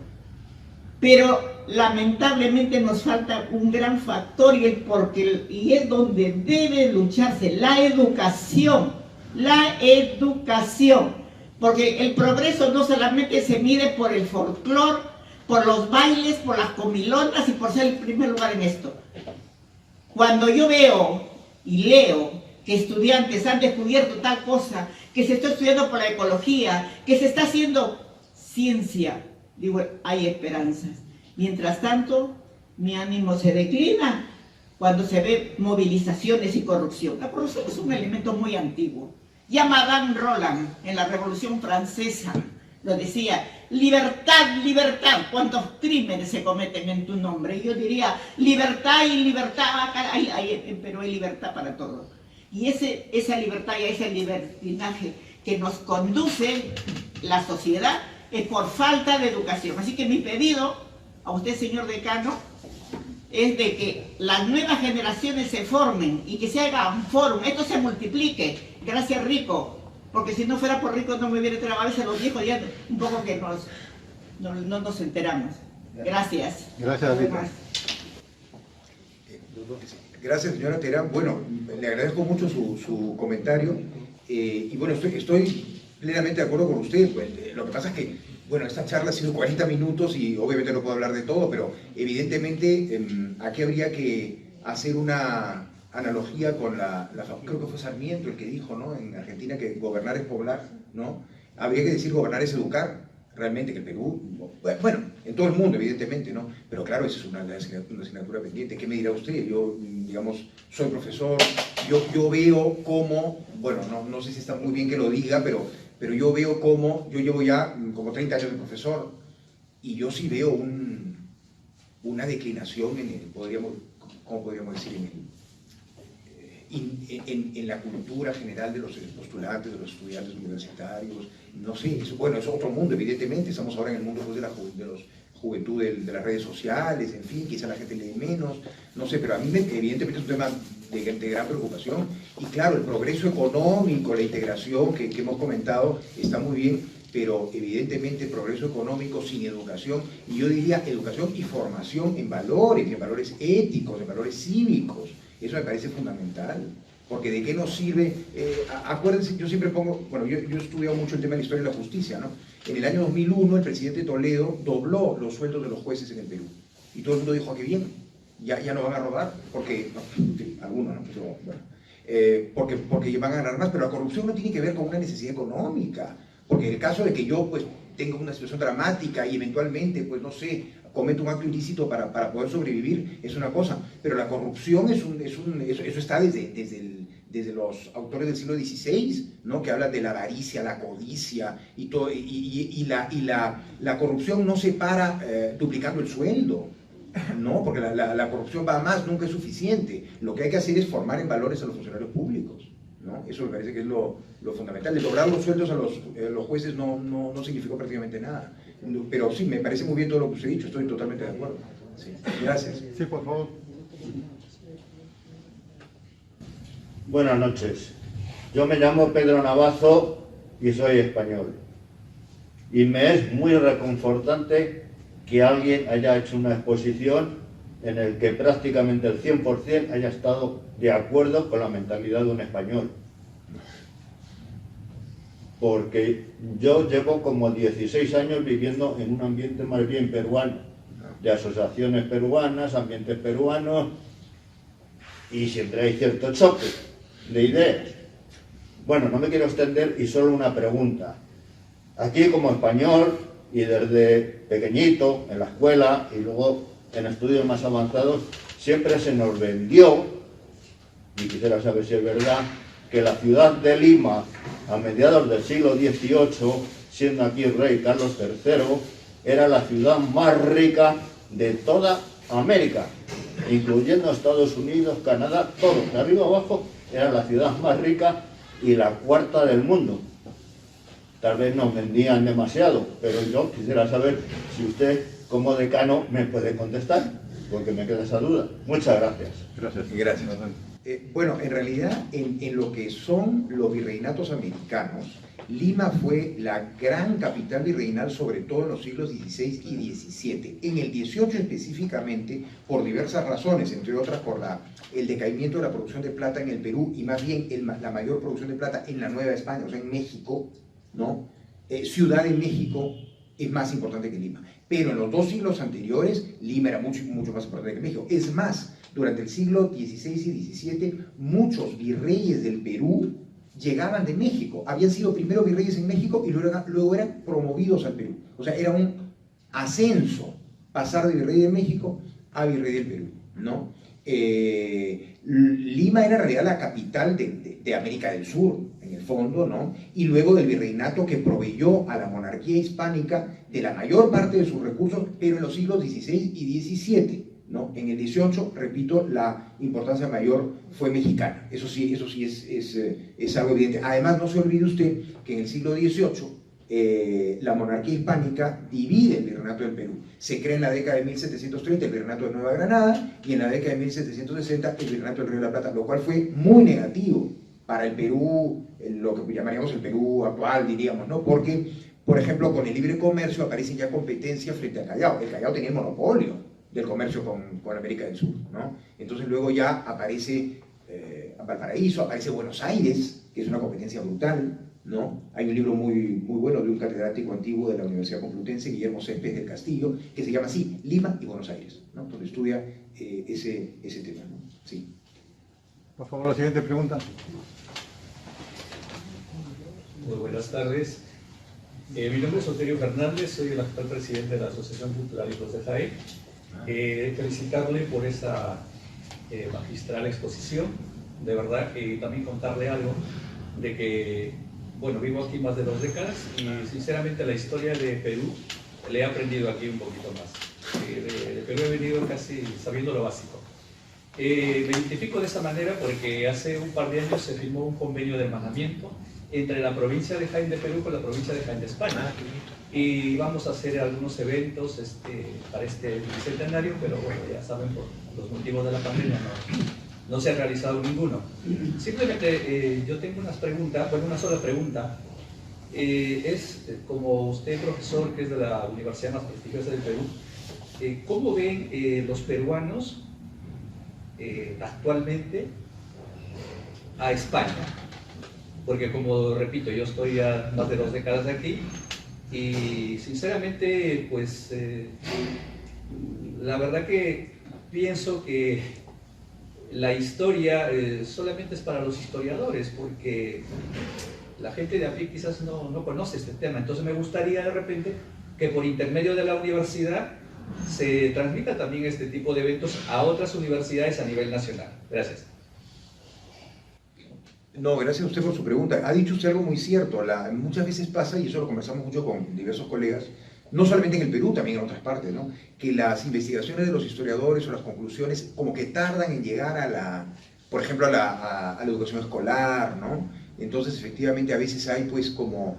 Pero lamentablemente nos falta un gran factor y es donde debe lucharse la educación, porque el progreso no solamente se mide por el folclore, por los bailes, por las comilonas y por ser el primer lugar en esto. Cuando yo veo y leo que estudiantes han descubierto tal cosa, que se está estudiando por la ecología, que se está haciendo ciencia, digo, hay esperanzas. Mientras tanto, mi ánimo se declina cuando se ve movilizaciones y corrupción. La corrupción es un elemento muy antiguo. Ya Madame Roland, en la Revolución Francesa, lo decía: libertad, libertad, cuántos crímenes se cometen en tu nombre. Yo diría, libertad y libertad, pero hay libertad para todos. Y esa libertad y ese libertinaje que nos conduce la sociedad es por falta de educación. Así que mi pedido a usted, señor decano, es de que las nuevas generaciones se formen y que se haga un foro, esto se multiplique. Gracias, Rico, porque si no fuera por Rico no me hubiera enterado. A veces los viejos ya un poco que no nos enteramos. Gracias. Gracias, Rita. Gracias, señora Terán. Bueno, le agradezco mucho su comentario y bueno, estoy plenamente de acuerdo con usted. Pues, lo que pasa es que, bueno, esta charla ha sido 40 minutos y obviamente no puedo hablar de todo, pero evidentemente aquí habría que hacer una analogía con creo que fue Sarmiento el que dijo, ¿no?, en Argentina, que gobernar es poblar, ¿no? Habría que decir gobernar es educar, realmente, que el Perú, bueno, en todo el mundo, evidentemente, ¿no? Pero claro, esa es una asignatura pendiente. ¿Qué me dirá usted? Yo, digamos, soy profesor, yo veo cómo, bueno, no sé si está muy bien que lo diga, pero yo veo cómo, yo llevo ya como 30 años de profesor, y yo sí veo una declinación ¿cómo podríamos decir? En la cultura general de los postulantes, de los estudiantes universitarios, no sé, bueno, es otro mundo, evidentemente, estamos ahora en el mundo pues, de la juventud de las redes sociales, en fin, quizá la gente lee menos, no sé, pero a mí evidentemente es un tema de gran preocupación, y claro, el progreso económico, la integración que hemos comentado está muy bien, pero evidentemente progreso económico sin educación, y yo diría educación y formación en valores éticos, en valores cívicos. Eso me parece fundamental, porque ¿de qué nos sirve? Acuérdense, yo siempre pongo, bueno, yo he estudiado mucho el tema de la historia de la justicia, ¿no? En el año 2001 el presidente Toledo dobló los sueldos de los jueces en el Perú, y todo el mundo dijo, ¿a qué bien? Ya no van a robar, porque, no, algunos, ¿no? Pero, bueno, porque van a ganar más, pero la corrupción no tiene que ver con una necesidad económica, porque en el caso de que yo, pues, tenga una situación dramática y eventualmente, pues, no sé, comete un acto ilícito para poder sobrevivir, es una cosa, pero la corrupción eso está desde los autores del siglo XVI, ¿no?, que hablan de la avaricia, la codicia y todo, y la corrupción no se para duplicando el sueldo, ¿no?, porque la corrupción va a más, nunca es suficiente. Lo que hay que hacer es formar en valores a los funcionarios públicos, ¿no? Eso me parece que es lo fundamental. De doblar los sueldos a los jueces no significó prácticamente nada. Pero sí, me parece muy bien todo lo que usted ha dicho, estoy totalmente de acuerdo. Sí. Gracias. Sí, por favor. Buenas noches. Yo me llamo Pedro Navazo y soy español. Y me es muy reconfortante que alguien haya hecho una exposición en el que prácticamente el 100% haya estado de acuerdo con la mentalidad de un español. Porque yo llevo como 16 años viviendo en un ambiente más bien peruano, de asociaciones peruanas, ambientes peruanos, y siempre hay cierto choque de ideas. Bueno, no me quiero extender y solo una pregunta. Aquí como español, y desde pequeñito, en la escuela y luego en estudios más avanzados, siempre se nos vendió, y quisiera saber si es verdad, que la ciudad de Lima, a mediados del siglo XVIII, siendo aquí el rey Carlos III, era la ciudad más rica de toda América, incluyendo Estados Unidos, Canadá, todo, de arriba abajo, era la ciudad más rica y la cuarta del mundo. Tal vez nos vendían demasiado, pero yo quisiera saber si usted, como decano, me puede contestar, porque me queda esa duda. Muchas gracias. Gracias. Bueno, en realidad, en lo que son los virreinatos americanos, Lima fue la gran capital virreinal, sobre todo en los siglos XVI y XVII. En el XVIII específicamente, por diversas razones, entre otras por el decaimiento de la producción de plata en el Perú, y más bien la mayor producción de plata en la Nueva España, o sea, en México, ¿no? Ciudad de México es más importante que Lima. Pero en los 2 siglos anteriores, Lima era mucho más importante que México. Es más, durante el siglo XVI y XVII, muchos virreyes del Perú llegaban de México. Habían sido primero virreyes en México y luego eran promovidos al Perú. O sea, era un ascenso pasar de virrey de México a virrey del Perú, ¿no? Lima era en realidad la capital de América del Sur, en el fondo, ¿no? Y luego del virreinato que proveyó a la monarquía hispánica de la mayor parte de sus recursos, pero en los siglos XVI y XVII, ¿no? En el XVIII, repito, la importancia mayor fue mexicana. Eso sí es algo evidente. Además, no se olvide usted que en el siglo XVIII la monarquía hispánica divide el virreinato del Perú. Se crea en la década de 1730 el virreinato de Nueva Granada y en la década de 1760 el virreinato del Río de la Plata, lo cual fue muy negativo para el Perú, lo que llamaríamos el Perú actual, diríamos, ¿no? Porque, por ejemplo, con el libre comercio aparecen ya competencias frente al Callao. El Callao tenía el monopolio del comercio con América del Sur, ¿no? Entonces luego ya aparece Valparaíso, aparece Buenos Aires, que es una competencia brutal, ¿no? Hay un libro muy bueno de un catedrático antiguo de la Universidad Complutense, Guillermo Céspedes del Castillo, que se llama así, Lima y Buenos Aires, ¿no? Donde estudia ese tema, ¿no? Sí. Por favor, la siguiente pregunta. Muy buenas tardes. Mi nombre es Soterio Fernández, soy el actual presidente de la Asociación Cultural Hijos de Jaén. Felicitarle por esa magistral exposición, de verdad, y también contarle algo de que, bueno, vivo aquí más de 2 décadas y sinceramente la historia de Perú le he aprendido aquí un poquito más. De Perú he venido casi sabiendo lo básico. Me identifico de esa manera porque hace un par de años se firmó un convenio de hermanamiento entre la provincia de Jaén de Perú con la provincia de Jaén de España. Y vamos a hacer algunos eventos para este bicentenario, pero bueno, ya saben, por los motivos de la pandemia no se ha realizado ninguno. Simplemente yo tengo unas preguntas, bueno, una sola pregunta. Como usted, profesor, que es de la universidad más prestigiosa del Perú, ¿cómo ven los peruanos actualmente a España? Porque, como repito, yo estoy ya más de 2 décadas de aquí y sinceramente, pues, la verdad que pienso que la historia solamente es para los historiadores, porque la gente de a pie quizás no conoce este tema. Entonces me gustaría de repente que por intermedio de la universidad se transmita también este tipo de eventos a otras universidades a nivel nacional. Gracias. No, gracias a usted por su pregunta. Ha dicho usted algo muy cierto. Muchas veces pasa, y eso lo conversamos mucho con diversos colegas, no solamente en el Perú, también en otras partes, ¿no? Que las investigaciones de los historiadores o las conclusiones como que tardan en llegar por ejemplo, a la educación escolar, ¿no? Entonces, efectivamente, a veces hay pues como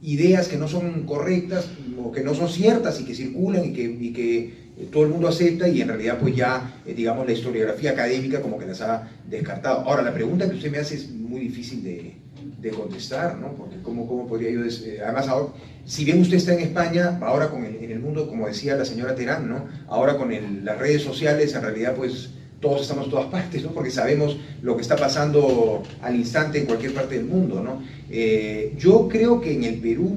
ideas que no son correctas o que no son ciertas y que circulan y que todo el mundo acepta, y en realidad pues ya, digamos, la historiografía académica como que las ha descartado. Ahora, la pregunta que usted me hace es muy difícil de contestar, ¿no? Porque ¿cómo podría yo además, ahora, si bien usted está en España, ahora en el mundo, como decía la señora Terán, ¿no? Ahora con las redes sociales, en realidad pues todos estamos en todas partes, ¿no? Porque sabemos lo que está pasando al instante en cualquier parte del mundo, ¿no? Yo creo que en el Perú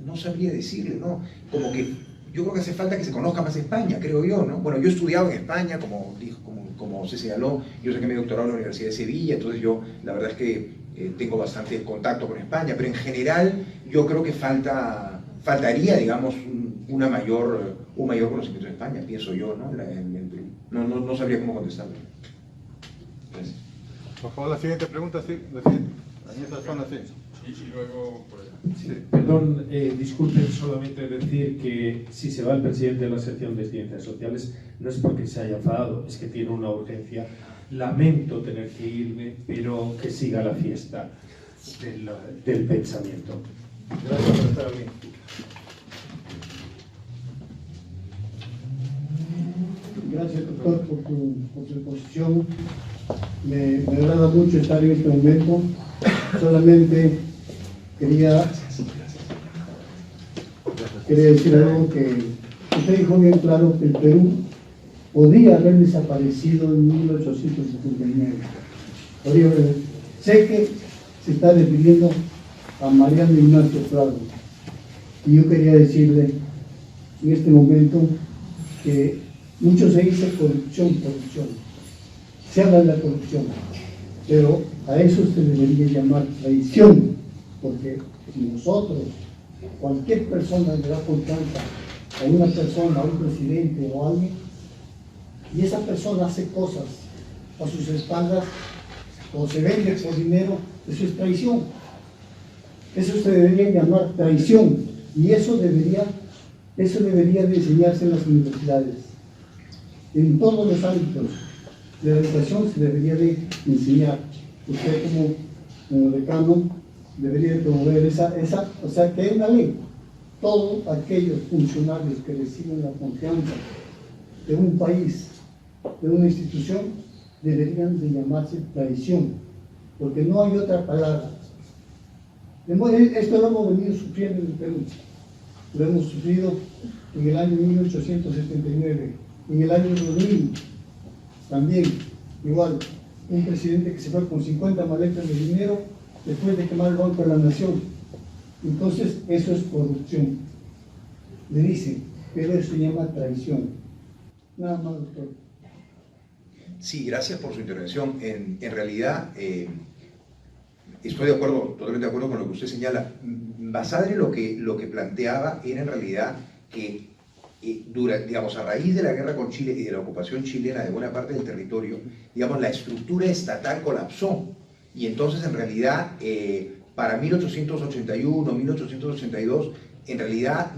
no sabría decirle, ¿no? Como que yo creo que hace falta que se conozca más España, creo yo, ¿no? Bueno, yo he estudiado en España, como se señaló, yo saqué mi doctorado en la Universidad de Sevilla, entonces yo, la verdad es que tengo bastante contacto con España, pero en general yo creo que faltaría, digamos, un mayor conocimiento de España, pienso yo, ¿no? En el Perú. No sabría cómo contestarlo. Gracias. Por favor, la siguiente pregunta, sí, la siguiente. En esa zona, sí. Y luego, pues... Sí, perdón, disculpen, solamente decir que si se va el presidente de la sección de Ciencias Sociales no es porque se haya enfadado, es que tiene una urgencia. Lamento tener que irme, pero que siga la fiesta del pensamiento. Gracias por estar aquí. Gracias, doctor, por su exposición. Me agrada mucho estar en este momento. Solamente quería decir algo que usted dijo bien claro, que el Perú podría haber desaparecido en 1879. Sé que se está refiriendo a Mariano Ignacio Prado, y yo quería decirle en este momento que mucho se dice corrupción. Se habla de la corrupción, pero a eso se debería llamar traición, porque si nosotros, cualquier persona le da confianza a una persona, a un presidente o a alguien, y esa persona hace cosas a sus espaldas o se vende por dinero, eso es traición. Eso se debería llamar traición, y eso debería de enseñarse en las universidades. En todos los ámbitos de la educación se debería de enseñar. Usted como decano debería promover o sea, que es una ley. Todos aquellos funcionarios que reciben la confianza de un país, de una institución, deberían de llamarse traición, porque no hay otra palabra. Esto lo hemos venido sufriendo en el Perú. Lo hemos sufrido en el año 1879, en el año 2000 también, igual, un presidente que se fue con 50 maletas de dinero después de quemar el Banco de la Nación. Entonces, eso es corrupción. Le dicen, pero eso se llama traición. Nada más, doctor. Sí, gracias por su intervención. En realidad, estoy de acuerdo, totalmente de acuerdo con lo que usted señala. Basadre lo que planteaba era en realidad que, digamos, a raíz de la guerra con Chile y de la ocupación chilena de buena parte del territorio, digamos, la estructura estatal colapsó. Y entonces, en realidad, para 1881, 1882, en realidad,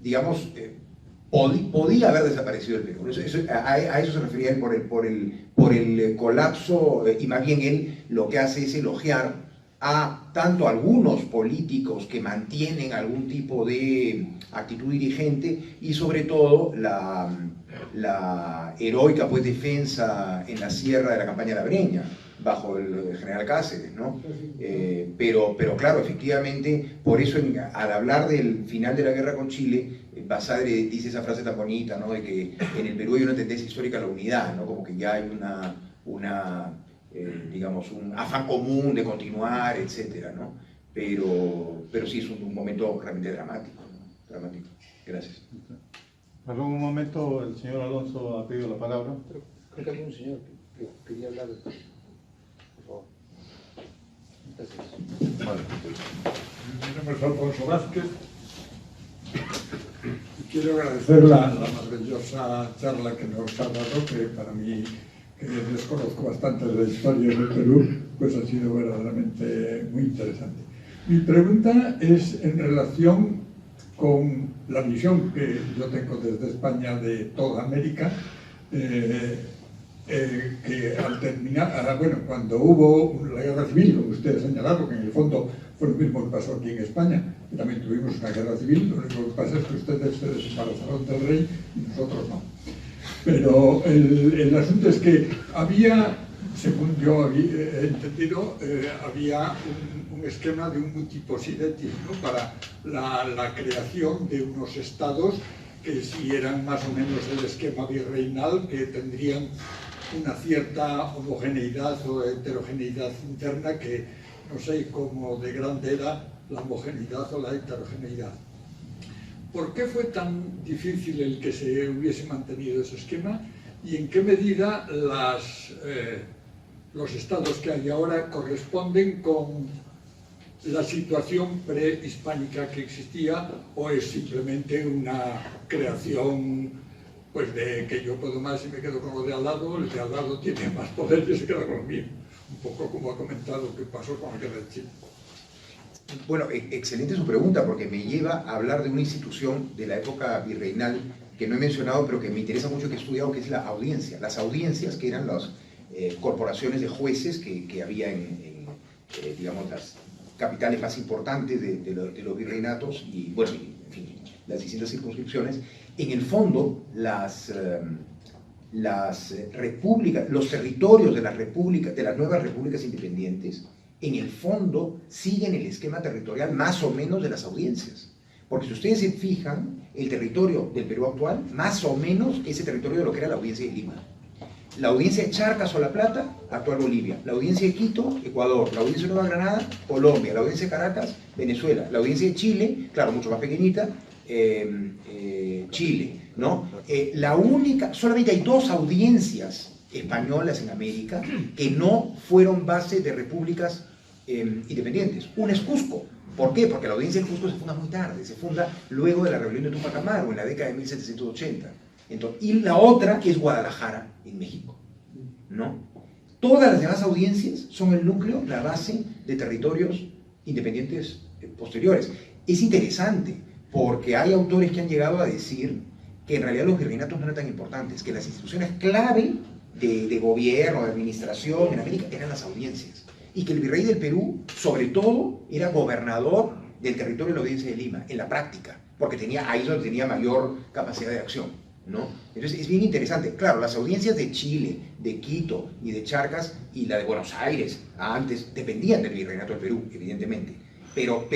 digamos, podía haber desaparecido el Perú. A eso se refería él por el colapso, y más bien él lo que hace es elogiar a tanto algunos políticos que mantienen algún tipo de actitud dirigente y sobre todo la heroica pues, defensa en la sierra de la campaña de la Breña, bajo el general Cáceres, ¿no? Pero claro, efectivamente, por eso al hablar del final de la guerra con Chile, Basadre dice esa frase tan bonita, ¿no? De que en el Perú hay una tendencia histórica a la unidad, ¿no? Como que ya hay digamos, un afán común de continuar, etcétera, ¿no? Pero sí es un momento realmente dramático, ¿no? Dramático. Gracias. En algún momento el señor Alonso ha pedido la palabra. Pero creo que había un señor que quería hablar. Por favor. Gracias. Vale. Mi nombre es Alfonso Vázquez. Quiero agradecer la maravillosa charla que nos ha dado, que para mí, que desconozco bastante de la historia del Perú, pues ha sido verdaderamente muy interesante. Mi pregunta es en relación con la visión que yo tengo desde España de toda América, que al terminar, bueno, cuando hubo la guerra civil, como ustedes señalaron, que en el fondo fue lo mismo que pasó aquí en España, que también tuvimos una guerra civil, lo único que pasa es que ustedes se desembarazaron del rey y nosotros no. Pero el asunto es que había, según yo he entendido, había un esquema de un multiposidetis, ¿no? Para la creación de unos estados que sí eran más o menos el esquema virreinal, que tendrían una cierta homogeneidad o heterogeneidad interna que no sé cómo de grande era la homogeneidad o la heterogeneidad. ¿Por qué fue tan difícil el que se hubiese mantenido ese esquema y en qué medida los estados que hay ahora corresponden con la situación prehispánica que existía o es simplemente una creación pues de que yo puedo más y me quedo con lo de al lado, el de al lado tiene más poder y se queda con lo mío? Un poco como ha comentado que pasó con la guerra de Chile. Bueno, excelente su pregunta, porque me lleva a hablar de una institución de la época virreinal que no he mencionado, pero que me interesa mucho, que he estudiado, que es la audiencia. Las audiencias, que eran las corporaciones de jueces que había en digamos, las capitales más importantes de los virreinatos, y bueno, en fin, las distintas circunscripciones. En el fondo, las repúblicas, los territorios de las repúblicas, de las nuevas repúblicas independientes, en el fondo siguen el esquema territorial más o menos de las audiencias. Porque si ustedes se fijan, el territorio del Perú actual, más o menos es el territorio de lo que era la audiencia de Lima. La audiencia de Charcas o La Plata, actual Bolivia. La audiencia de Quito, Ecuador. La audiencia de Nueva Granada, Colombia. La audiencia de Caracas, Venezuela. La audiencia de Chile, claro, mucho más pequeñita, Chile, ¿no? Solamente hay dos audiencias españolas en América que no fueron base de repúblicas independientes. Una es Cusco. ¿Por qué? Porque la audiencia de Cusco se funda muy tarde, se funda luego de la rebelión de Tupac Amaru, en la década de 1780. Entonces, y la otra es Guadalajara, en México, ¿no? Todas las demás audiencias son el núcleo, la base de territorios independientes posteriores. Es interesante, porque hay autores que han llegado a decir que en realidad los virreinatos no eran tan importantes, que las instituciones clave de gobierno, de administración en América eran las audiencias. y que el virrey del Perú, sobre todo, era gobernador del territorio de la Audiencia de Lima, en la práctica, porque ahí es donde tenía mayor capacidad de acción, ¿no? Entonces es bien interesante. Claro, las audiencias de Chile, de Quito y de Charcas y la de Buenos Aires antes dependían del virreinato del Perú, evidentemente. Pero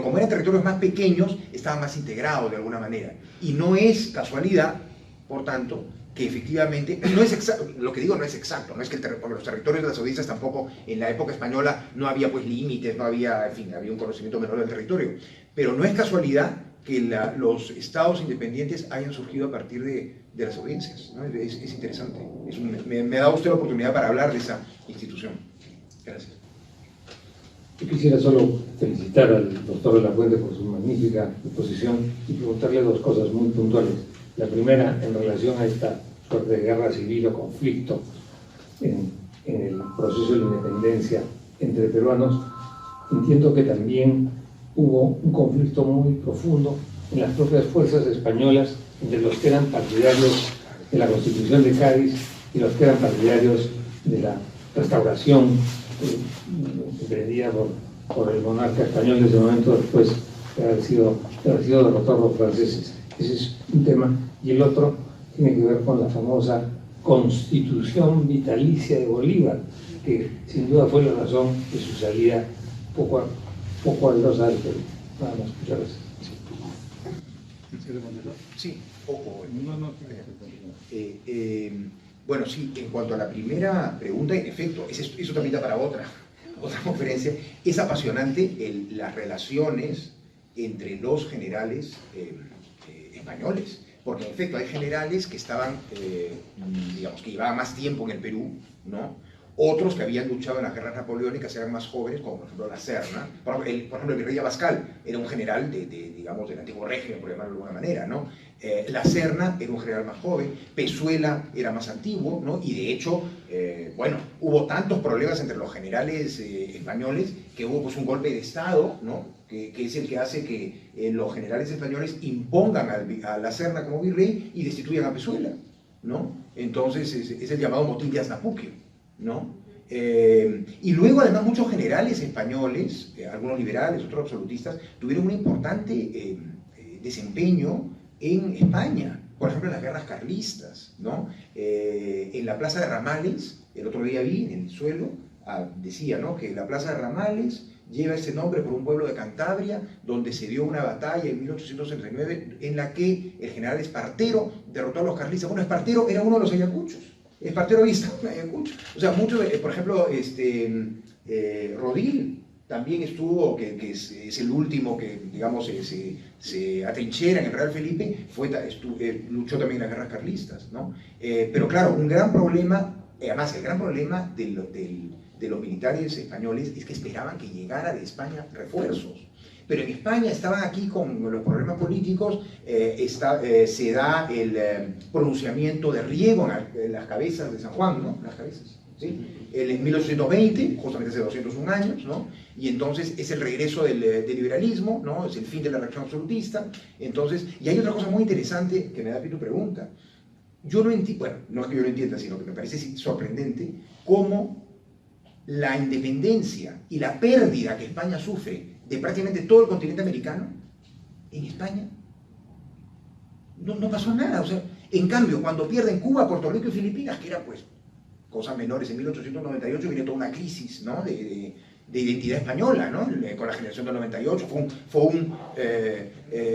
como eran territorios más pequeños, estaban más integrados de alguna manera. Y no es casualidad, por tanto, que efectivamente, no es exacto, lo que digo no es exacto, no es que porque los territorios de las audiencias tampoco, en la época española no había pues límites, no había, en fin, había un conocimiento menor del territorio, pero no es casualidad que los estados independientes hayan surgido a partir de las audiencias, ¿no? Es interesante, me da usted la oportunidad para hablar de esa institución. Gracias. Yo quisiera solo felicitar al doctor de la Fuente por su magnífica exposición y preguntarle dos cosas muy puntuales. La primera, en relación a esta suerte de guerra civil o conflicto en el proceso de la independencia entre peruanos, entiendo que también hubo un conflicto muy profundo en las propias fuerzas españolas entre los que eran partidarios de la Constitución de Cádiz y los que eran partidarios de la restauración emprendida por el monarca español desde el momento después de haber sido derrotados los franceses. Ese es un tema. Y el otro tiene que ver con la famosa Constitución vitalicia de Bolívar, que sin duda fue la razón de su salida poco airosa del Perú. Nada más. Muchas gracias. Sí. Bueno, sí, en cuanto a la primera pregunta, en efecto, eso también da para otra conferencia. Es apasionante las relaciones entre los generales españoles, porque en efecto hay generales que estaban, digamos, que llevaban más tiempo en el Perú, ¿no? Otros que habían luchado en las guerras napoleónicas eran más jóvenes, como por ejemplo la Serna. Por ejemplo, el virrey Abascal era un general digamos, del antiguo régimen, por llamarlo de alguna manera, ¿no? La Serna era un general más joven, Pezuela era más antiguo, ¿no? Y de hecho, bueno, hubo tantos problemas entre los generales españoles que hubo pues un golpe de Estado, ¿no? Que es el que hace que los generales españoles impongan a la Serna como virrey y destituyan a Pezuela, ¿no? Entonces es el llamado motín de Aznapuquio, ¿no? Y luego además muchos generales españoles, algunos liberales, otros absolutistas, tuvieron un importante desempeño en España, por ejemplo en las guerras carlistas, ¿no? En la plaza de Ramales, el otro día vi en el suelo, decía, ¿no?, que la plaza de Ramales lleva ese nombre por un pueblo de Cantabria donde se dio una batalla en 1869 en la que el general Espartero derrotó a los carlistas. Bueno, Espartero era uno de los ayacuchos. Espartero había estado en Ayacucho. O sea, muchos, por ejemplo, Rodil también estuvo, que es el último que, digamos, se atrinchera en el Real Felipe, luchó también en las guerras carlistas, ¿no? Pero claro, un gran problema, además el gran problema de los militares españoles es que esperaban que llegara de España refuerzos. Pero en España estaban aquí con los problemas políticos, se da el pronunciamiento de Riego en las cabezas de San Juan, ¿no? Las cabezas, ¿sí? En 1820, justamente hace 201 años, ¿no? Y entonces es el regreso del liberalismo, ¿no? Es el fin de la reacción absolutista. Entonces, y hay otra cosa muy interesante que me da pie tu pregunta. Yo no entiendo, bueno, no es que yo lo entienda, sino que me parece sorprendente cómo la independencia y la pérdida que España sufre de prácticamente todo el continente americano, en España no pasó nada. O sea, en cambio, cuando pierden Cuba, Puerto Rico y Filipinas, que eran pues cosas menores, en 1898 viene toda una crisis, ¿no?, de identidad española, ¿no?, con la generación del 98, fue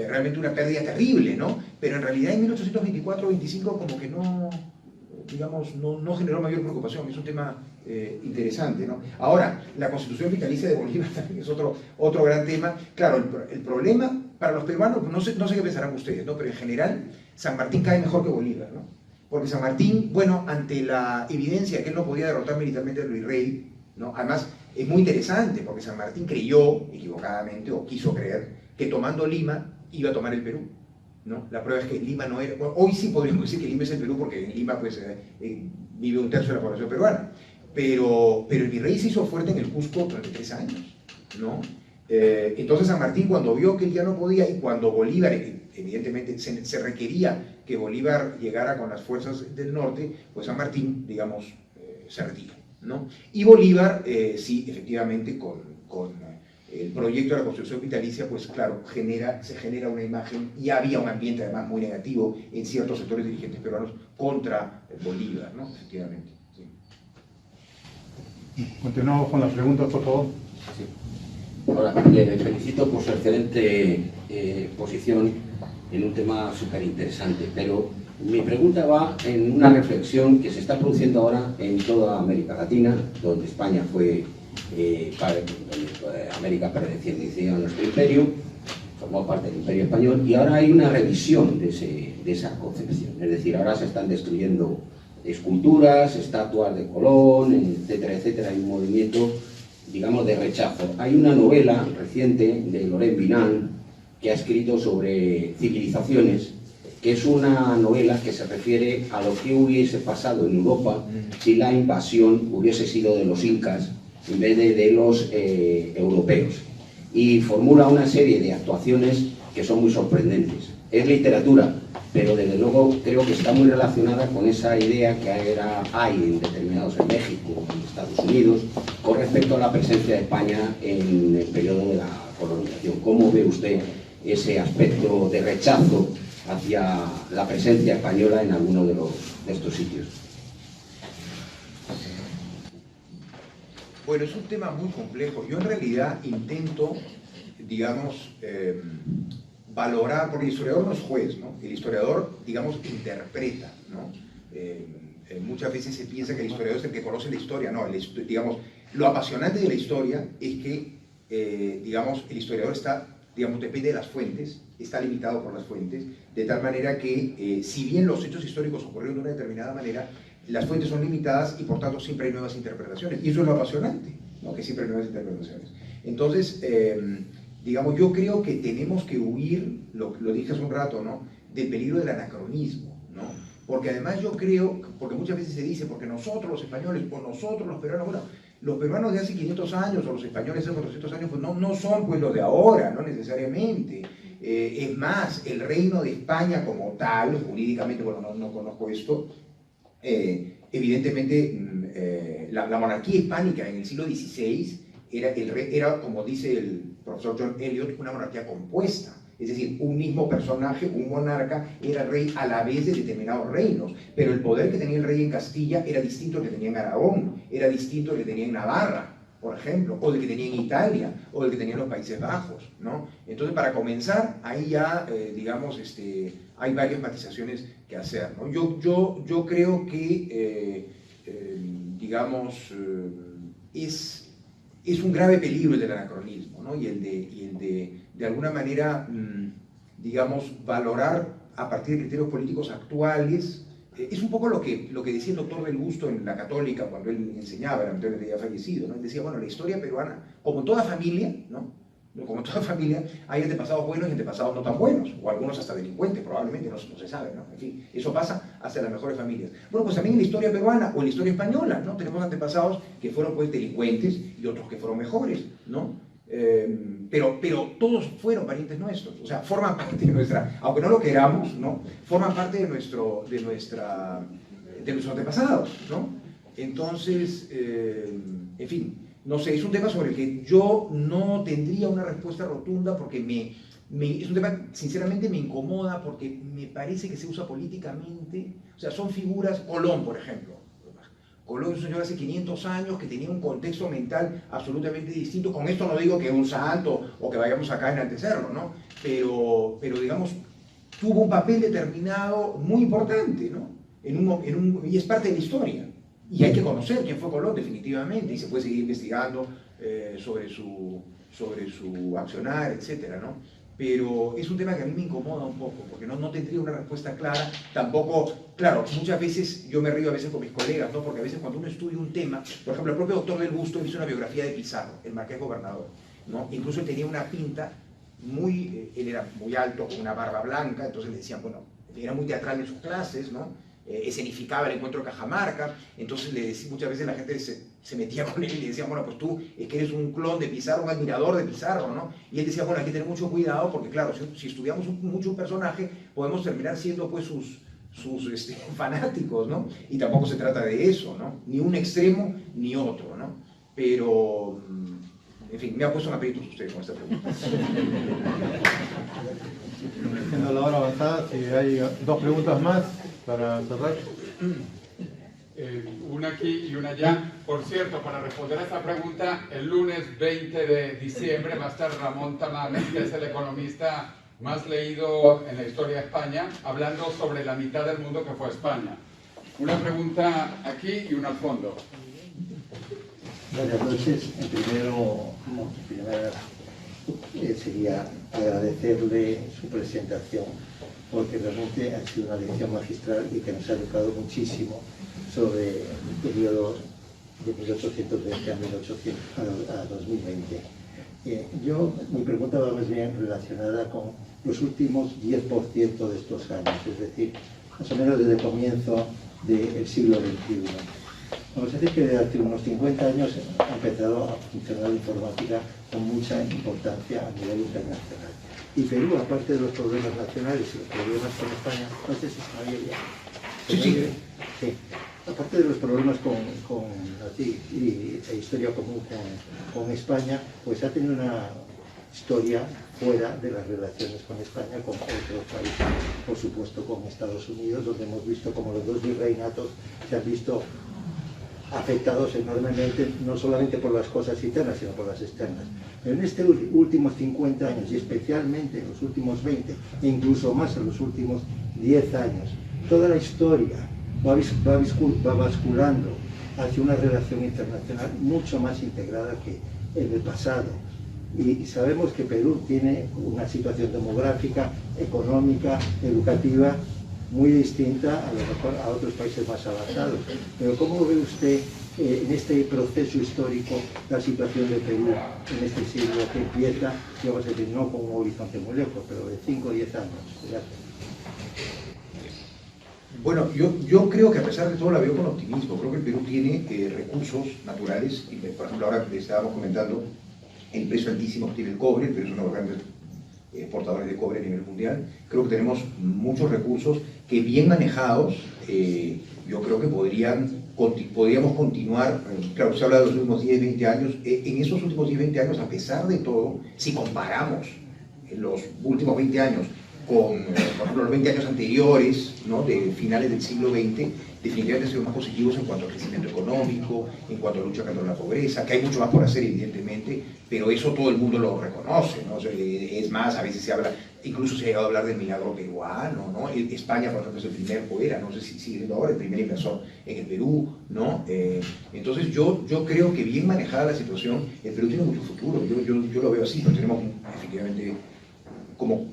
realmente una pérdida terrible, ¿no? Pero en realidad en 1824-25 como que no, digamos, no generó mayor preocupación. Es un tema interesante, ¿no? Ahora, la Constitución vitalicia de Bolívar también es otro gran tema. Claro, el problema para los peruanos, no sé qué pensarán ustedes, ¿no?, pero en general San Martín cae mejor que Bolívar, ¿no? Porque San Martín, bueno, ante la evidencia de que él no podía derrotar militarmente al virrey, ¿no? Además, es muy interesante porque San Martín creyó, equivocadamente, o quiso creer, que tomando Lima iba a tomar el Perú, ¿no? La prueba es que Lima no era... Bueno, hoy sí podríamos decir que Lima es el Perú porque en Lima pues, vive un tercio de la población peruana, pero el virrey se hizo fuerte en el Cusco durante 3 años, ¿no? Entonces San Martín, cuando vio que él ya no podía, y cuando Bolívar, evidentemente se requería que Bolívar llegara con las fuerzas del norte, pues San Martín, digamos, se retira, ¿no? Y Bolívar, sí, efectivamente, con el proyecto de la Constitución vitalicia, pues claro, se genera una imagen, y había un ambiente además muy negativo en ciertos sectores dirigentes peruanos contra Bolívar, ¿no? Efectivamente. Sí. Continuamos con las preguntas, por favor. Sí. Ahora, le felicito por su excelente posición en un tema súper interesante, pero mi pregunta va en una reflexión que se está produciendo ahora en toda América Latina, donde España fue, donde América pertenecía a nuestro imperio, formó parte del Imperio Español, y ahora hay una revisión de esa concepción. Es decir, ahora se están destruyendo esculturas, estatuas de Colón, etcétera, etcétera. Hay un movimiento, digamos, de rechazo. Hay una novela reciente de Laurent Binal que ha escrito sobre civilizaciones, que es una novela que se refiere a lo que hubiese pasado en Europa si la invasión hubiese sido de los incas en vez de los europeos. Y formula una serie de actuaciones que son muy sorprendentes. Es literatura, pero desde luego creo que está muy relacionada con esa idea que hay en determinados en México, en Estados Unidos, con respecto a la presencia de España en el periodo de la colonización. ¿Cómo ve usted ese aspecto de rechazo hacia la presencia española en alguno de estos sitios? Bueno, es un tema muy complejo. Yo en realidad intento, digamos, valorar, porque el historiador no es juez, ¿no? El historiador, digamos, interpreta, ¿no? Muchas veces se piensa que el historiador es el que conoce la historia, no, digamos, lo apasionante de la historia es que, digamos, el historiador está, digamos, depende de las fuentes, está limitado por las fuentes, de tal manera que, si bien los hechos históricos ocurrieron de una determinada manera, las fuentes son limitadas y por tanto siempre hay nuevas interpretaciones, y eso es lo apasionante, ¿no? Que siempre hay nuevas interpretaciones. Entonces, digamos, yo creo que tenemos que huir, lo dije hace un rato, ¿no?, del peligro del anacronismo, ¿no? Porque además yo creo, porque muchas veces se dice, porque nosotros los españoles, o nosotros los peruanos, bueno, los peruanos de hace 500 años, o los españoles de hace 400 años, pues no son pues los de ahora, no necesariamente. Es más, el reino de España como tal, jurídicamente, bueno, no conozco esto, evidentemente la monarquía hispánica en el siglo XVI era, como dice el profesor John Eliot, una monarquía compuesta. Es decir, un mismo personaje, un monarca, era rey a la vez de determinados reinos, pero el poder que tenía el rey en Castilla era distinto al que tenía en Aragón, era distinto al que tenía en Navarra, por ejemplo, o del que tenía en Italia, o del que tenía en los Países Bajos, ¿no? Entonces, para comenzar, ahí ya, digamos, hay varias matizaciones que hacer, ¿no? Yo creo que, digamos, es un grave peligro el del anacronismo, ¿no? Y el de alguna manera, digamos, valorar a partir de criterios políticos actuales. Es un poco lo que decía el doctor Del Busto en la Católica cuando él enseñaba, lamentablemente ya fallecido, ¿no? Él decía, bueno, la historia peruana, como toda familia, ¿no? Como toda familia, hay antepasados buenos y antepasados no tan buenos, o algunos hasta delincuentes, probablemente, no se sabe, ¿no? En fin, eso pasa hasta las mejores familias. Bueno, pues también en la historia peruana o en la historia española, ¿no? Tenemos antepasados que fueron pues delincuentes y otros que fueron mejores, ¿no? Pero todos fueron parientes nuestros, o sea, forman parte de nuestra, aunque no lo queramos, ¿no? Forman parte de nuestros antepasados, ¿no? Entonces, en fin, no sé, es un tema sobre el que yo no tendría una respuesta rotunda porque es un tema, sinceramente, me incomoda porque me parece que se usa políticamente, o sea, son figuras, Colón, por ejemplo. Colón es un señor hace 500 años que tenía un contexto mental absolutamente distinto. Con esto no digo que es un santo o que vayamos acá a enaltecerlo, ¿no? Pero digamos, tuvo un papel determinado muy importante, ¿no? Y es parte de la historia. Y hay que conocer quién fue Colón definitivamente, y se puede seguir investigando sobre su accionar, etcétera, ¿no? Pero es un tema que a mí me incomoda un poco, porque no tendría una respuesta clara, tampoco, claro, muchas veces, yo me río a veces con mis colegas, ¿no? Porque a veces cuando uno estudia un tema, por ejemplo, el propio doctor Del Busto hizo una biografía de Pizarro, el marqués gobernador, ¿no? Incluso él tenía una pinta él era muy alto, con una barba blanca, entonces le decían, bueno, era muy teatral en sus clases, ¿no? Escenificaba el encuentro de Cajamarca, entonces muchas veces la gente se metía con él y le decía, bueno, pues tú es que eres un clon de Pizarro, un admirador de Pizarro, ¿no? Y él decía, bueno, hay que tener mucho cuidado porque, claro, si estudiamos mucho un personaje, podemos terminar siendo, pues, fanáticos, ¿no? Y tampoco se trata de eso, ¿no? Ni un extremo ni otro, ¿no? Pero, en fin, me ha puesto en aprietos usted con esta pregunta. Siendo la hora avanzada, si hay 2 preguntas más para cerrar. Una aquí y una allá. Por cierto, para responder a esta pregunta, el lunes 20 de diciembre va a estar Ramón Tamames, que es el economista más leído en la historia de España, hablando sobre la mitad del mundo que fue España. Una pregunta aquí y una al fondo. Buenas noches. Primero sería agradecerle su presentación, porque realmente ha sido una lección magistral y que nos ha educado muchísimo sobre el periodo de 1820 a 2020. Mi pregunta va más bien relacionada con los últimos 10% de estos años, es decir, más o menos desde el comienzo del siglo XXI. Vamos a decir que desde hace unos 50 años ha empezado a funcionar la informática con mucha importancia a nivel internacional. Y Perú, aparte de los problemas nacionales y los problemas con España, no sé si se me oye bien. Sí. Aparte de los problemas con la historia común con España, pues ha tenido una historia fuera de las relaciones con España, con otros países, por supuesto con Estados Unidos, donde hemos visto como los 2 virreinatos se han visto afectados enormemente, no solamente por las cosas internas, sino por las externas. Pero en estos últimos 50 años, y especialmente en los últimos 20, e incluso más en los últimos 10 años, toda la historia va basculando hacia una relación internacional mucho más integrada que en el pasado. Y sabemos que Perú tiene una situación demográfica, económica, educativa, muy distinta a lo mejor a otros países más avanzados. Pero ¿cómo ve usted en este proceso histórico la situación de Perú en este siglo que empieza, vamos a decir, no con un horizonte muy lejos, pero de 5 o 10 años? Gracias. Bueno, yo creo que a pesar de todo la veo con optimismo. Creo que el Perú tiene recursos naturales, y por ejemplo ahora que estábamos comentando el precio altísimo que tiene el cobre. El Perú es uno de los grandes exportadores de cobre a nivel mundial. Creo que tenemos muchos recursos que, bien manejados, yo creo que podríamos continuar. Claro, se habla de los últimos 10, 20 años. En esos últimos 10, 20 años, a pesar de todo, si comparamos los últimos 20 años con, por ejemplo, los 20 años anteriores, ¿no?, de finales del siglo XX, definitivamente han sido más positivos en cuanto al crecimiento económico, en cuanto a lucha contra la pobreza, que hay mucho más por hacer, evidentemente, pero eso todo el mundo lo reconoce, ¿no? O sea, es más, a veces se habla, incluso se ha llegado a hablar del milagro peruano, ¿no? España, por ejemplo, es el primer, o era, no sé si sigue siendo ahora, el primer inversor en el Perú, ¿no? Entonces yo creo que, bien manejada la situación, el Perú tiene mucho futuro. Yo lo veo así, pero tenemos efectivamente, como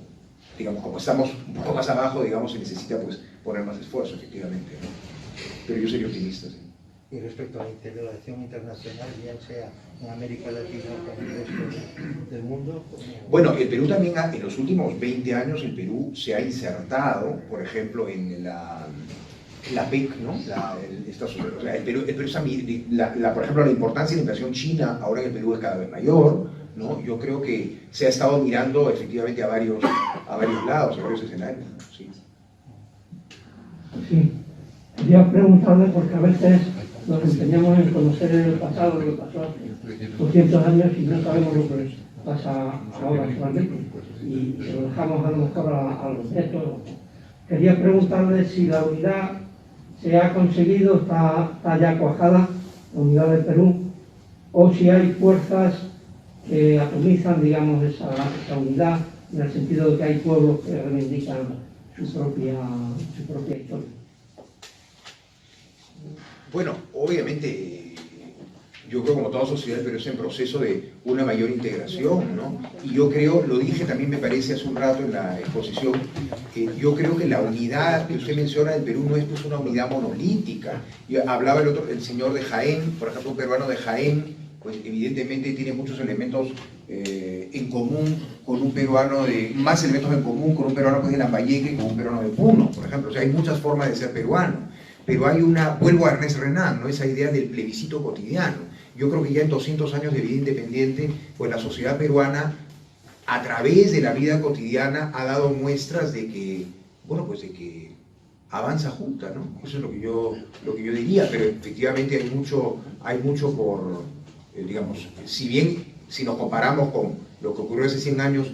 estamos un poco más abajo, digamos, se necesita pues poner más esfuerzo, efectivamente, ¿no? Pero yo sería optimista, sí. Y respecto a la integración internacional, bien sea en América Latina o con el resto del mundo. Bueno, el Perú también, en los últimos 20 años, el Perú se ha insertado, por ejemplo, en la PEC, ¿no? El Perú está, por ejemplo, la importancia de la inversión china ahora en el Perú es cada vez mayor, ¿no? Yo creo que se ha estado mirando efectivamente a varios lados, a varios escenarios, ¿no? Sí. Sí. Quería preguntarle, porque a veces nos empeñamos en conocer el pasado, lo que pasó hace 200 años y no sabemos lo que pasa ahora actualmente, y lo dejamos a lo mejor a los nietos. Quería preguntarle si la unidad se ha conseguido, está ya cuajada, la unidad de Perú, o si hay fuerzas que atomizan, digamos, esa unidad, en el sentido de que hay pueblos que reivindican su propia historia. Bueno, obviamente, yo creo, como toda sociedad, pero es en proceso de una mayor integración, ¿no? Y yo creo, lo dije también, me parece, hace un rato en la exposición, yo creo que la unidad que usted menciona del Perú no es pues una unidad monolítica. Hablaba el señor de Jaén, por ejemplo, un peruano de Jaén, pues evidentemente tiene muchos elementos en común con un peruano más elementos en común con un peruano que es de Lambayeque que con un peruano de Puno, por ejemplo. O sea, hay muchas formas de ser peruano. Pero hay vuelvo a Ernest Renan, ¿no?, esa idea del plebiscito cotidiano. Yo creo que ya en 200 años de vida independiente, pues la sociedad peruana, a través de la vida cotidiana, ha dado muestras de que, bueno, pues de que avanza junta, ¿no? Eso es lo que yo diría, pero efectivamente hay mucho por, digamos, si bien si nos comparamos con lo que ocurrió hace 100 años,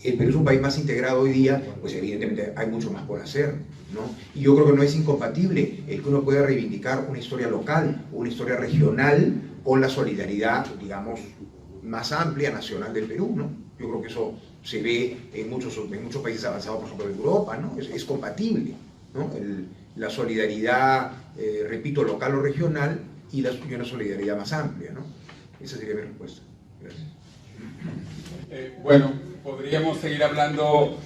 el Perú es un país más integrado hoy día, pues evidentemente hay mucho más por hacer, ¿no? Y yo creo que no es incompatible el que uno pueda reivindicar una historia local, una historia regional, con la solidaridad, digamos, más amplia, nacional del Perú, ¿no? Yo creo que eso se ve en muchos países avanzados, por ejemplo, en Europa, ¿no? Es compatible, ¿no? La solidaridad, repito, local o regional, y una solidaridad más amplia, ¿no? Esa sería mi respuesta. Gracias. Bueno, podríamos seguir hablando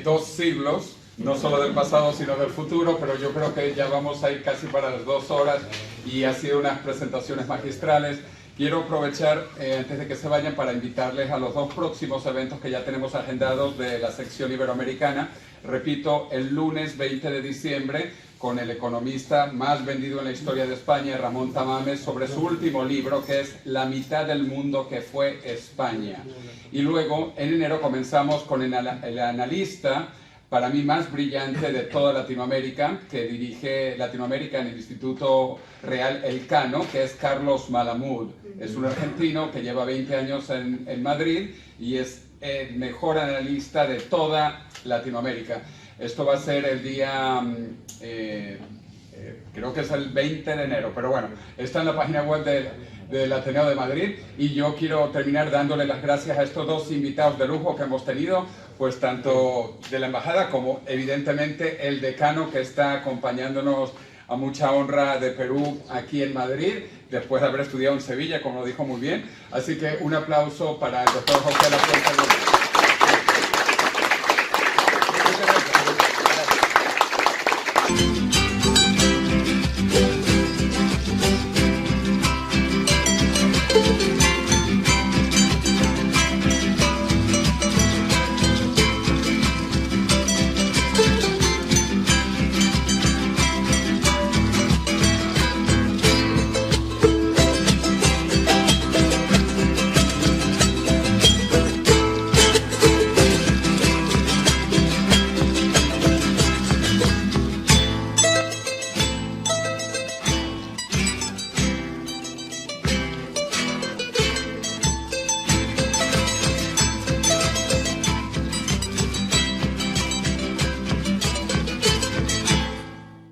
2 siglos, no solo del pasado, sino del futuro, pero yo creo que ya vamos a ir casi para las 2 horas y ha sido unas presentaciones magistrales. Quiero aprovechar, antes de que se vayan, para invitarles a los 2 próximos eventos que ya tenemos agendados de la sección iberoamericana. Repito, el lunes 20 de diciembre, con el economista más vendido en la historia de España, Ramón Tamames, sobre su último libro, que es La mitad del mundo que fue España. Y luego, en enero, comenzamos con el analista, para mí más brillante de toda Latinoamérica, que dirige Latinoamérica en el Instituto Real Elcano, que es Carlos Malamud. Es un argentino que lleva 20 años en Madrid y es el mejor analista de toda Latinoamérica. Esto va a ser el día, creo que es el 20 de enero, pero bueno, está en la página web del Ateneo de Madrid, y yo quiero terminar dándole las gracias a estos 2 invitados de lujo que hemos tenido, pues tanto de la embajada como evidentemente el decano, que está acompañándonos a mucha honra de Perú aquí en Madrid, después de haber estudiado en Sevilla, como lo dijo muy bien. Así que un aplauso para el doctor José Lafuente. Muchas gracias.